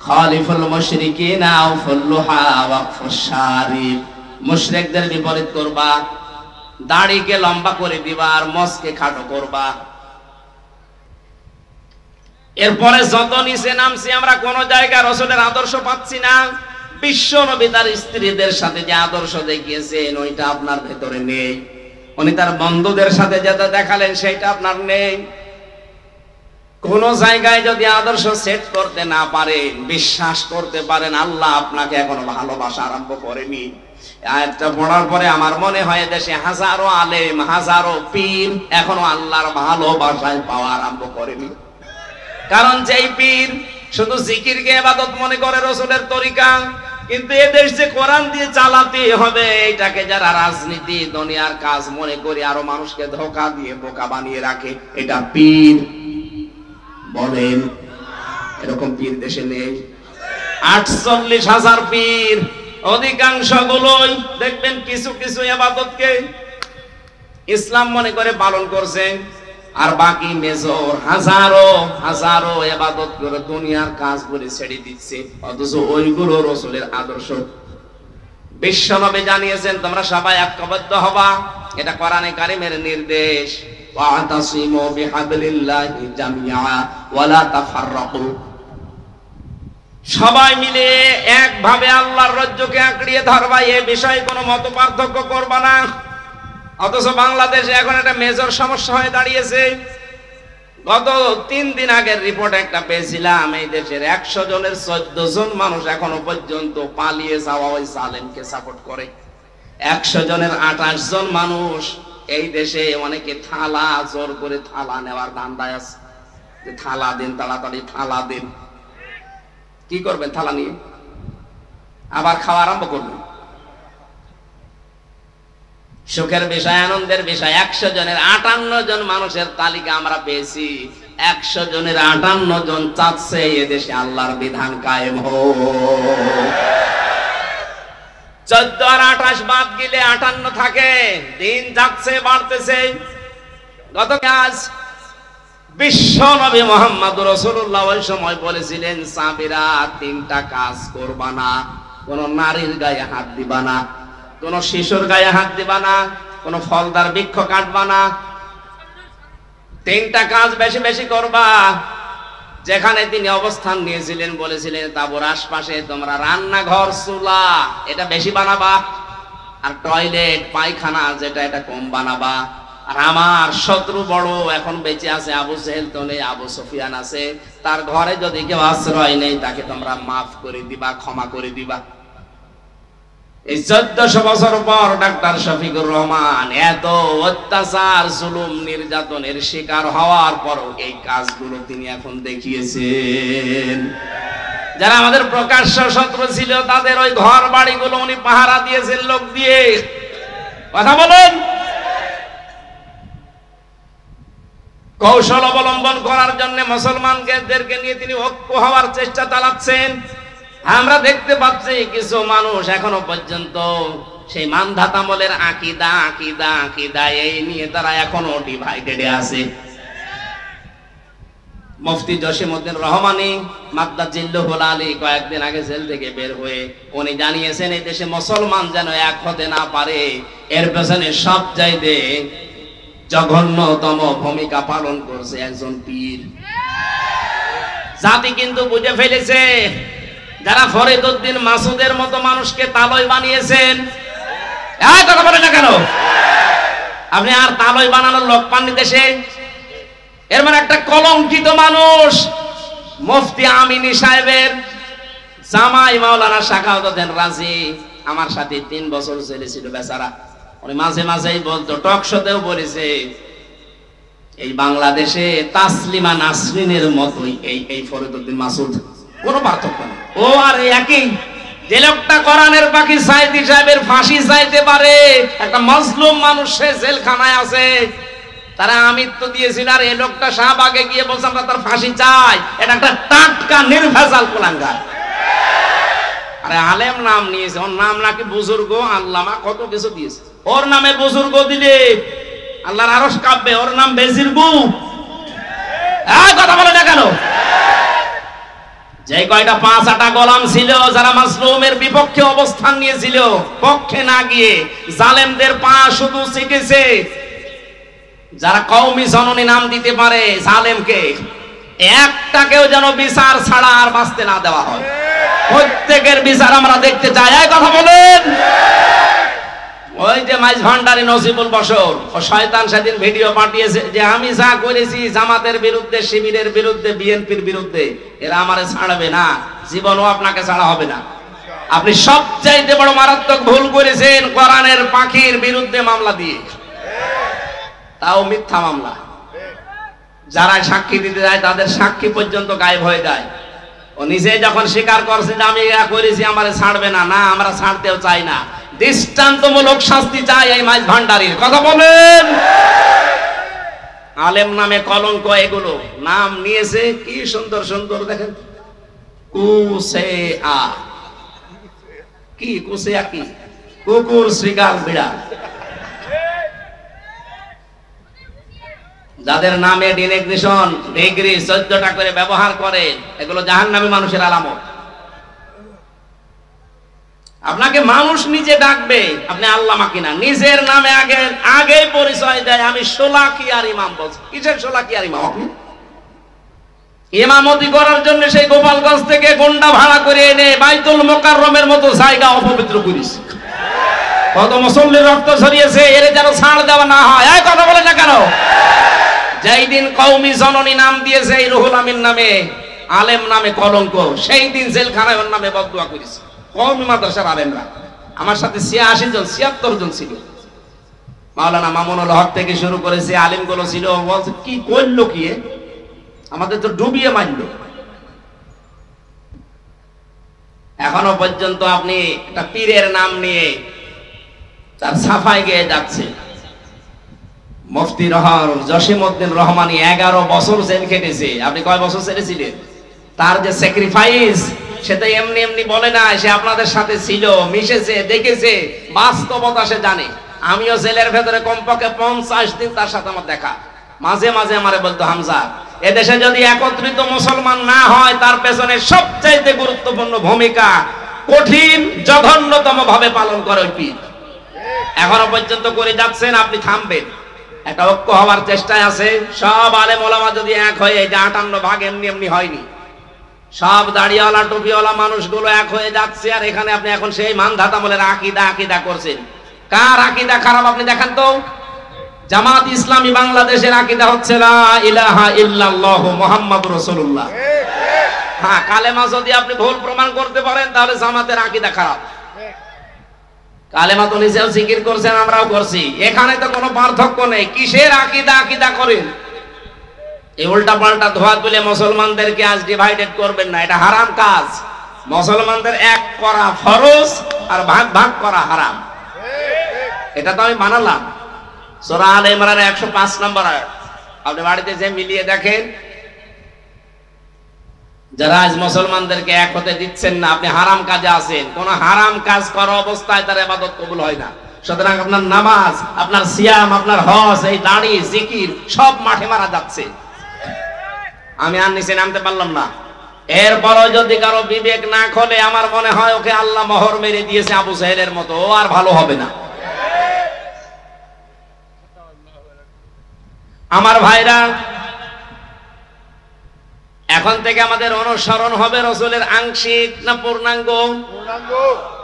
খালিফুল মুশরিকিনা আও ফুল্লুহা ওয়াকফুশ শারিব, মুশরিকদের বিপরীত করবা, দাড়িকে লম্বা করে দিবা আর মোজকে খাটো করবা। এরপরে যত নিচে নামছি আমরা কোন জায়গায় রাসূলের আদর্শ পাচ্ছি না। বিশ্ব নবী তার স্ত্রীদের সাথে যে আদর্শ দেখিয়েছেন ওইটা আপনার ভেতরে নেই। উনি তার বন্ধুদের সাথে যেটা দেখালেন সেটা আপনার নেই। কোন জায়গায় যদি আদর্শ সেট করতে না পারেন, বিশ্বাস করতে পারেন আল্লাহ আপনাকে এখনো ভালোবাসা আরম্ভ করেনি। আয়াতটা পড়ার পরে আমার মনে হয় দেশে হাজারো আলেম, হাজারো পীর এখনো আল্লাহর ভালোবাসায় পাওয়া আরম্ভ করেনি। কারণ যেই পীর শুধু জিকিরকে ইবাদত মনে করে রাসূলের তরিকা, কিন্তু এদেশ যে কোরআন দিয়ে চালাতে হবে এটাকে যারা রাজনীতি দুনিয়ার কাজ মনে করে আরো মানুষকে ধোঁকা দিয়ে বোকা বানিয়ে রাখে, এটা পীর। বলেন এরকম পীর দেশে নেই? 48,000 পীর, অধিকাংশ গুলোই দেখবেন কিছু কিছু ইবাদতকে ইসলাম মনে করে পালন করছে, আর বাকি মেজর হাজারো হাজারো ইবাদত করে দুনিয়ার কাজ করে ছেড়ে দিচ্ছে, অথচ ওইগুলো রাসূলের আদর্শ। বিশ্বনবী জানিয়েছেন তোমরা সবাই ঐক্যবদ্ধ হবা, এটা কোরআনে কারীমের নির্দেশ। ওয়াতাসিমু বিহাবলিল্লাহি জামিআ ওয়ালা তাফাররাকু, সবাই মিলে একভাবে আল্লাহর রজ্জুকে আঁকড়িয়ে ধরবা, এই বিষয়ে কোনো মত পার্থক্য করবা না। অথচ বাংলাদেশে এখন একটা মেজর সমস্যা হয়ে দাঁড়িয়েছে। গত 3 দিন আগের রিপোর্ট একটা পেয়েছিলাম, এই দেশের 100 জনের 14 জন মানুষ এখনো পর্যন্ত পালিয়ে যাওয়া ওই জালেমকে সাপোর্ট করে। 100 জনের 28 জন মানুষ এই দেশে, অনেকে থালা জোর করে থালা নেওয়ার ধান্দায় আছে, যে থালা দিন, তাড়াতাড়ি থালা দিন। কি করবেন থালা নিয়ে? আবার খাওয়া আরম্ভ করবেন। সুখের বিষয়, আনন্দের বিষয়, 100 জনের 58 জন মানুষের তালিকা আমরা পেয়েছি। 100 জনের 58 জন চাচ্ছে এদেশে আল্লাহর বিধান কায়েম হোক। 14 আর 28 বাদ গেলে 58 থাকে। দিন যাচ্ছে, বাড়তেছে। গত কাজ বিশ্ব নবী মুহাম্মদুর রাসূলুল্লাহ ওই সময় বলেছিলেন, সাহাবীরা 3টা কাজ করবা না। কোন নারীর গায়ে হাত দিবা না, কোন শিশুর গায়ে হাত দিবা না, কোন ফলদার বৃক্ষ কাটবা না। 3টা কাজ বেশি বেশি করবা। যেখানে তিনি অবস্থান নিয়েছিলেন বলেছিলেন তাবুর আশপাশে তোমরা রান্নাঘর, চুলা এটা বেশি বানাবা, আর টয়লেট পায়খানা যেটা এটা কম বানাবা। আর আমার শত্রু বড় এখন বেঁচে আছে, আবু জেহেল তো নেই, আবু সুফিয়ান আছে, তার ঘরে যদি কেউ আশ্রয় নেই তাকে তোমরা মাফ করে দিবা, ক্ষমা করে দিবা। এই 1400 বছর পর ডাক্তার শফিকুর রহমান এত অত্যাচার, জুলুম, নির্যাতনের শিকার হওয়ার পরও এই কাজগুলো তিনি এখন দেখিয়েছেন। যারা আমাদের প্রকাশ্য শত্রু ছিল তাদের ওই ঘর বাড়িগুলো উনি পাহারা দিয়েছেন লোক দিয়ে। কথা বলেন। কৌশল অবলম্বন করার জন্য মুসলমানদেরকে নিয়ে তিনি ঐক্য হওয়ার চেষ্টা চালাচ্ছেন। আমরা দেখতে পাচ্ছি কিছু মানুষ এখনো পর্যন্ত সেই মানধাত আমলের আকীদা আকীদা আকীদা এই নিয়ে তারা এখনো ডিভাইডেড আছে। মুফতি জসিমউদ্দিন রহমানী মাদ্দাজিল্লুহুল আলী কয়েকদিন আগে জেল থেকে বের হয়ে উনি জানিয়েছেন এই দেশে মুসলমান যেন এক হতে না পারে এর পেছনে সবচাইতে জঘন্যতম ভূমিকা পালন করছে একজন পীর। জাতি কিন্তু বুঝে ফেলেছে যারা ফরিদউদ্দিন মাসুদের মতো মানুষকে তালয় বানিয়েছেন। এই কথা বলে না কেন? আপনি আর তালয় বানানোর লোক পাননি দেশে। এর মানে একটা কলঙ্কিত মানুষ মুফতি আমিনী সাহেবের জামাই মাওলানা শাখাওয়াতুদ্দিন রাজি আমার সাথে 3 বছর জেলে ছিল বেচারা। উনি মাঝে মাঝেই বলতো, টক শোতেও বলেছে, এই বাংলাদেশে তাসলিমা নাসরিনের মতোই এই ফরিদউদ্দিন মাসুদ, কোনো পার্থক্য নেই। ও আর একই যে লোকটা কোরআনের পাখি সাইদি সাহেবের ফাঁসি চাইতে পারে, একটা মজলুম মানুষ সে জেলখানায় আছে, তারা আমিত্ব দিয়েছিল, আর এই লোকটা শাহবাগে গিয়ে বলছে আমরা তার ফাঁসি চাই। এটা একটা টাটকা নির্ভেজাল কুলাঙ্গার। আরে আলেম নাম নিয়েছে, ওর নাম নাকি বুজুর্গ আল্লামা, কত কিছু দিয়েছে। ওর নামে বুজুর্গ দিলে আল্লাহর আরশ কাঁপবে, ওর নাম বেজিরগু। কথা বলে না কেন? যে কয়টা 5-8টা গোলাম ছিল যারা মাজলুমের বিপক্ষে অবস্থান নিয়েছিল, পক্ষে না গিয়ে জালেমদের পা শুধু চিকেছে, যারা কওমি জননী নাম দিতে পারে জালেমকে, একটাকেও যেন বিচার ছাড়া আর বাঁচতে না দেওয়া হয়। প্রত্যেকের বিচার আমরা দেখতে চাই। এই কথা বলেন। ওই যে মাইজ ভান্ডারী নজিবুল বশর, ও শয়তান সেদিন ভিডিও পাঠিয়েছে যে আমি যা করেছি জামাতের বিরুদ্ধে, শিবিরের বিরুদ্ধে, বিএনপির বিরুদ্ধে, এরা আমারে ছাড়বে না, জীবনও আপনাকে ছাড়া হবে না। আপনি সবচাইতে বড় মারাত্মক ভুল করেছেন কোরআনের পাখির বিরুদ্ধে মামলা দিয়ে, তাও মিথ্যা মামলা। যারা সাক্ষী দিতে যায় তাদের সাক্ষী পর্যন্ত গায়েব হয়ে যায়। ও নিজে যখন স্বীকার করছে যে আমি এটা করেছি, আমারে ছাড়বে না, না আমরা ছাড়তেও চাই না, দৃষ্টান্তমূলক শাস্তি চাই এই মাইজ ভান্ডারীর। কথা বলেন। আলেম নামে কলঙ্ক, এগুলো নাম নিয়েছে কি সুন্দর সুন্দর, দেখেন কুসেআ, কি কুসেআ, কি কুকুর, শ্রীগাল, বিড়াল। যাদের নামে ডিনেগনেশন ডিগ্রি 14টা করে ব্যবহার করে, এগুলো জাহান্নামী মানুষের আলামত। আপনাকে মানুষ নিজে ডাকবে, আপনি আল্লামা কিনা, নিজের নামে আগে পরিচয় দেয় আমি শোলাকিয়ার ইমাম। বলছে কিসের শোলাকিয়ার ইমাম? আপনি ইমামতি করার জন্য সেই গোপালগঞ্জ থেকে গন্ডা ভাড়া করে এনে বাইতুল মোকাররমের মতো জায়গা অপবিত্র করিস, কত মুসল্লির রক্ত ঝরিয়েছে, এর যেন ছাড় দেওয়া না হয়। এই কথা বলে না কেন? যেই দিন কওমি জননী নাম দিয়েছে এই রুহুল আমিন নামে, আলেম নামে কলঙ্ক, সেই দিন জেলখানায় ওর নামে বদদুয়া করেছে কওমি মাদ্রাসার আলেমরা। আমার সাথে 86 জন 76 জন ছিল। মাওলানা মামুনুল হক থেকে শুরু করেছে, আলেমগুলো ছিল। বলছে কি করলো, কি আমাদের তো ডুবিয়ে মারলো। এখনো পর্যন্ত আপনি একটা পীরের নাম নিয়ে তার সাফাই গিয়ে যাচ্ছে। মুফতি জসিমউদ্দিন রহমানী 11 বছর জেল খেটেছে। আপনি কয় বছর ছেড়েছিলেন? তার যে স্যাক্রিফাইস, সেটা এমনি এমনি বলে না, সে আপনাদের সাথে ছিল, মিশেছে, দেখেছে, বাস্তবতা সে জানে। আমিও জেলের ভেতরে কমপক্ষে 50 দিন তার সাথে আমার দেখা। মাঝে মাঝে আমারে বলতো, হামজা, এদেশে যদি একত্রিত মুসলমান না হয়, তার পেছনে সবচাইতে গুরুত্বপূর্ণ ভূমিকা কঠিন জঘন্যতম ভাবে পালন করে ওই পীর। এখনো পর্যন্ত করে যাচ্ছেন, আপনি থামবেন। একটা ঐক্য হওয়ার চেষ্টায় আছে। সব আলেম ওলামা যদি এক হয়ে, যে 58 ভাগ এমনি এমনি হয়নি, সব দাড়িওয়ালা টুপিওয়ালা মানুষগুলো এক হয়ে যাচ্ছে। আর এখানে আপনি এখন সেই মানধাতা বলে আকিদা করছেন। কার আকিদা খারাপ আপনি দেখান তো। জামাত ইসলামী বাংলাদেশের আকিদা হচ্ছে লা ইলাহা ইল্লাল্লাহু মুহাম্মাদুর রাসূলুল্লাহ। হ্যাঁ, কালেমা যদি আপনি ভুল প্রমাণ করতে পারেন তাহলে জামাতের আকিদা খারাপ। কালেমা তো নিজেও জিকির করছেন, আমরাও করছি, এখানে তো কোনো পার্থক্য নেই। কিসের আকিদা করেন? এই উল্টা পাল্টা ধোয়া তুলে মুসলমানদেরকে আজ ডিভাইডেড করবেন না, এটা হারাম কাজ। মুসলমানদের এক করা ফরজ আর ভাগ ভাগ করা হারাম। এটা তো আমি বানালাম। সূরা আলে ইমরানের 105 নম্বর আয়াত আপনি বাড়িতে যে মিলিয়ে দেখেন। যারা আজ মুসলমানদেরকে এক হতে দিচ্ছেন না, আপনি হারাম কাজে আছেন। কোন হারাম কাজ করা অবস্থায় তার ইবাদত কবুল হয় না। সুতরাং আপনার নামাজ, আপনার সিয়াম, আপনার হজ, এই দাড়ি, জিকির সব মাঠে মারা যাচ্ছে। আমি আর নিচে নামতে পারলাম না। এরপরও যদি কারো বিবেক না খোলে, আমার মনে হয় ওকে আল্লাহ মোহর মেরে দিয়েছে আবু জাহেলের মতো, ও আর ভালো হবে না। আমার ভাইরা, এখন থেকে আমাদের অনুসরণ হবে রসুলের আংশিক না পূর্ণাঙ্গ?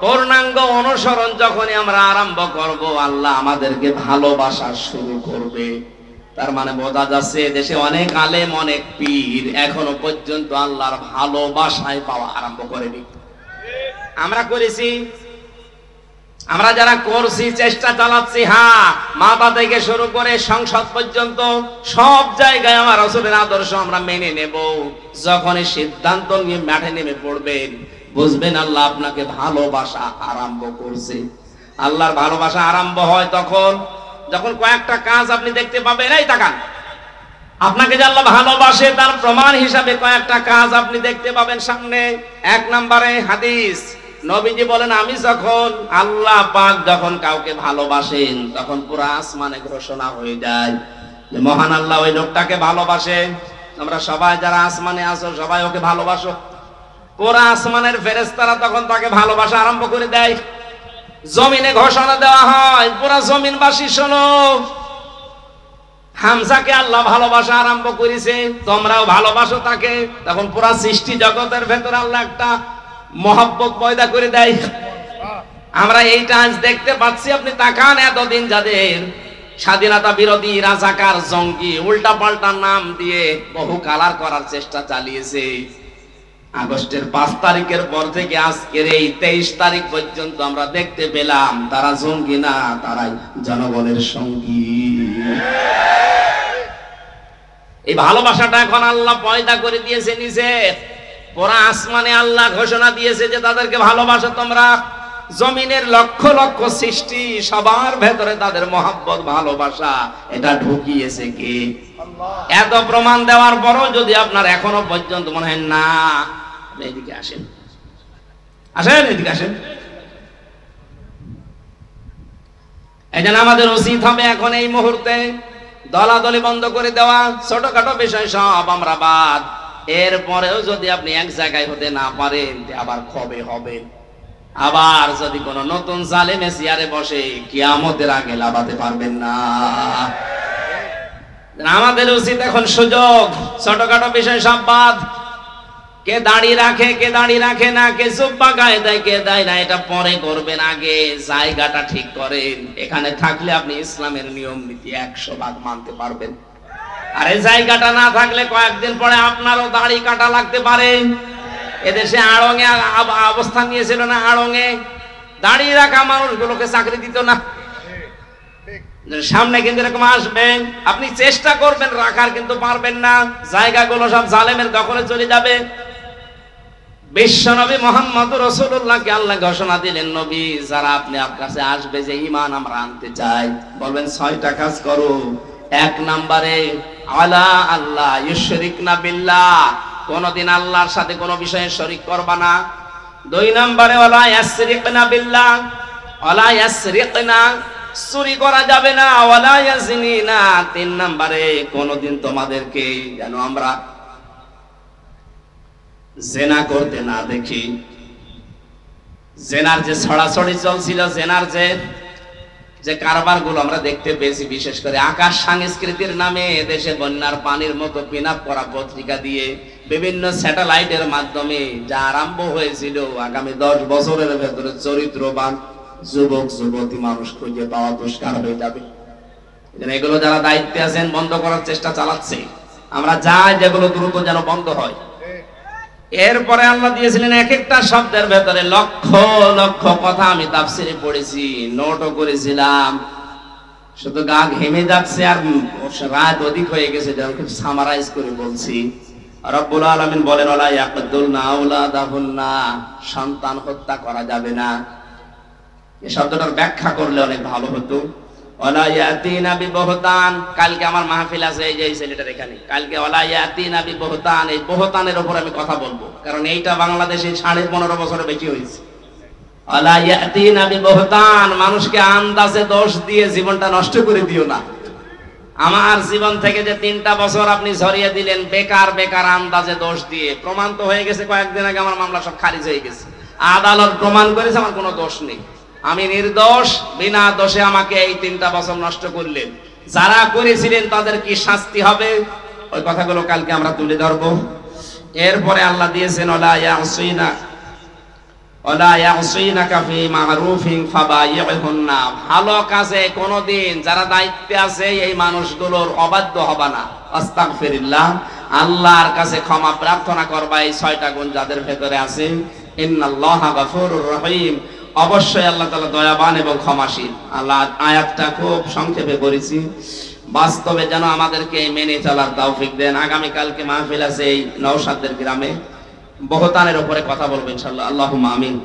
পূর্ণাঙ্গ অনুসরণ যখনই আমরা আরম্ভ করব, আল্লাহ আমাদেরকে ভালোবাসা শুরু করবে। তার মানে বোঝা যাচ্ছে দেশে অনেক আলেম, অনেক পীর এখনো পর্যন্ত আল্লাহর ভালোবাসায় পাওয়া আরম্ভ করেনি। আমরা করেছি, আমরা যারা করছি, চেষ্টা চালাচ্ছি, হ্যাঁ, মাথা থেকে শুরু করে সংসদ পর্যন্ত সব জায়গায় আমার রাসূলের আদর্শ আমরা মেনে নেব। যখনই সিদ্ধান্ত নিয়ে মাঠে নেমে পড়বেন, বুঝবেন আল্লাহ আপনাকে ভালোবাসা আরম্ভ করছে। আল্লাহর ভালোবাসা আরম্ভ হয় তখন যখন কয়েকটা কাজ আপনি দেখতে পাবেন। এই তাকান, আপনাকে যে আল্লাহ ভালোবাসে তার প্রমাণ হিসাবে কয়েকটা কাজ আপনি দেখতে পাবেন সামনে। এক নম্বরে হাদিস, নবীজি বলেন, আমি যখন আল্লাহ পাক যখন কাউকে ভালোবাসেন তখন পুরো আসমানে ঘোষণা হয়ে যায় যে মহান আল্লাহ ওই লোকটাকে ভালোবাসে। আমরা সবাই যারা আসমানে আছো সবাই ওকে ভালোবাসো। পুরো আসমানের ফেরেশতারা তখন তাকে ভালোবাসা আরম্ভ করে দেয়। জমিনে ঘোষণা দেওয়া হয়, পুরো জমিনবাসী শোনো, হামজাকে আল্লাহ ভালোবাসা আরম্ভ করেছে, তোমরাও ভালোবাসো তাকে। তখন পুরো সৃষ্টি জগতের ভেতর আল্লাহ একটা মহব্বত পয়দা করে দেয়। আমরা এইটা আজ দেখতে পাচ্ছি। আপনি তাকান, এতদিন যাদের স্বাধীনতা বিরোধী, রাজাকার, জঙ্গি, উল্টা পাল্টা নাম দিয়ে বহু কালার করার চেষ্টা চালিয়েছে, আগস্টের 5 তারিখের পর থেকে আজকের এই 23 তারিখ পর্যন্ত আমরা দেখতে পেলাম তারা জঙ্গি না, তারাই জনগণের সঙ্গী। এই ভালোবাসাটা এখন আল্লাহ পয়দা করে দিয়েছে নিজে। পুরা আসমানে আল্লাহ ঘোষণা দিয়েছে যে তাদেরকে ভালোবাসো তোমরা। জমিনের লক্ষ লক্ষ সৃষ্টি সবার ভেতরে তাদের মহব্বত, ভালোবাসা এটা ঢুকিয়েছে কে? এত প্রমাণ দেওয়ার পরও যদি আপনার এখনো পর্যন্ত মনে হয় না, এদিকে আসেন, আসেন, এদিকে আসেন। এই জন্য আমাদের উচিত হবে এখন এই মুহূর্তে দলাদলি বন্ধ করে দেওয়া। ছোটখাটো বিষয় সব আমরা বাদ। এরপরেও যদি আপনি এক জায়গায় হতে না পারেন, আবার কবে হবেন? আবার যদি কোন নতুন জালেমে চেয়ারে বসে, কিয়ামতের আগে লাভাতে পারবেন না। আমাদের উচিত এখন সুযোগ, ছোটখাটো বিষয় সব বাদ। কে দাড়ি রাখে, কে দাড়ি রাখে না, কে জুব্বা গায়ে দেয়, কে দেয় না, এটা পরে করবেন, আগে জায়গাটা ঠিক করেন। এখানে থাকলে আপনি ইসলামের নিয়ম নীতি 100% মানতে পারবেন। আর এই জায়গাটা না থাকলে কয়েকদিন পরে আপনারও দাড়ি কাটা লাগতে পারে। এদেশে আড়ঙে অবস্থান নিয়েছিল না, আড়ঙে দাড়ি রাখা মানুষগুলোকে চাকরি দিত না। সামনে কিন্তু এরকম আসবেন, আপনি চেষ্টা করবেন রাখার, কিন্তু পারবেন না। জায়গাগুলো সব জালেমের দখলে চলে যাবে। বিশ্বনবী মুহাম্মদ রাসূলুল্লাহকে আল্লাহ ঘোষণা দিলেন, নবী, যারা আপনার কাছে আসবে যে ঈমান আমরা আনতে চাই, বলবেন 6টা কাজ করো। 1 নম্বরে আলা আল্লাহ ইউশরিকনা বিল্লাহ, কোনদিন আল্লাহর সাথে কোনো বিষয়ে শরীক করবা না। 2 নম্বরে ওয়ালা ইয়াসরিকনা বিল্লাহ, ওয়ালা ইয়াসরিকনা, চুরি করা যাবে না। ওয়ালা ইয়াজনিনা, 3 নম্বরে কোনদিন তোমাদেরকে যেন আমরা জেনা করতে না দেখি। জেনার যে ছড়াছড়ি চলছিল, জেনার যে কারবার গুলো আমরা দেখতে পেয়েছি, বিশেষ করে আকাশ সংস্কৃতির নামে দেশে বন্যার পানির মতো পিন আপ করা পত্রিকা দিয়ে বিভিন্ন স্যাটেলাইটের মাধ্যমে যা আরম্ভ হয়েছিল, আগামী 10 বছরের ভেতরে চরিত্রবান যুবক যুবতী মানুষ খুঁজে পাওয়া দুষ্কার হয়ে যাবে। এগুলো যারা দায়িত্বে আছেন বন্ধ করার চেষ্টা চালাচ্ছে। আমরা চাই যেগুলো দ্রুত যেন বন্ধ হয়। এরপরে আল্লাহ দিয়েছিলেন এক একটা শব্দের ভেতরে লক্ষ লক্ষ কথা। আমি তাফসিরে পড়েছি, নোটও করেছিলাম, শুধু গা ঘেমে যাচ্ছে আর রাত অধিক হয়ে গেছে, যেন খুব সামারাইজ করে বলছি। রব্বুল আলামিন বলেন, ওয়ালা ইয়াকতুলনা আওলাদাহুন্না, সন্তান হত্যা করা যাবে না। এই শব্দটার ব্যাখ্যা করলে অনেক ভালো হতো। ওয়ালা ইয়াতিনা বিবহতান, কালকে আমার মাহফিল আছে, এই যে এই ছেলেটার এখানে, কালকে ওয়ালা ইয়াতিনা বিবহতান, এই বহতানের উপর আমি কথা বলবো, কারণ এইটা বাংলাদেশে 15.5 বছরে বেশি হয়েছে। ওয়ালা ইয়াতিনা বিবহতান, মানুষকে আন্দাজে দোষ দিয়ে জীবনটা নষ্ট করে দিও না। আমার জীবন থেকে যে 3টা বছর আপনি ঝরিয়ে দিলেন বেকার বেকার আন্দাজে দোষ দিয়ে, প্রমাণ তো হয়ে গেছে কয়েকদিন আগে আমার মামলা সব খারিজ হয়ে গেছে। আদালত প্রমাণ করেছে আমার কোনো দোষ নেই, আমি নির্দোষ। বিনা দোষে আমাকে এই 3টা বছর নষ্ট করলেন। যারা করেছিলেন তাদের কি শাস্তি হবে, ওই কথাগুলো কালকে আমরা তুলে ধরবো। এরপরে আল্লাহ দিয়েছেন ওয়ালা ইয়াসিনাকা ফি মারুফিন ফাবাইহুন্না, ভালো কাজে কোনোদিন যারা দায়িত্বে আছে এই মানুষগুলোর অবাধ্য হবা না। আস্তাগফিরুল্লাহ, আল্লাহর কাছে ক্ষমা প্রার্থনা করবা এই 6টা গুণ যাদের ভেতরে আছে। ইন্নাল্লাহা গফুরুর রহিম, অবশ্যই আল্লাহ তাআলা দয়াবান এবং ক্ষমাশীল। আল্লাহ আয়াতটা খুব সংক্ষেপে করেছি, বাস্তবে যেন আমাদেরকে মেনে চলার তৌফিক দেন। আগামী কালকে মাহফিল আছে এই নওশাদের গ্রামে, বহতানের উপরে কথা বলবো ইনশাআল্লাহ। আল্লাহুম্মা আমিন।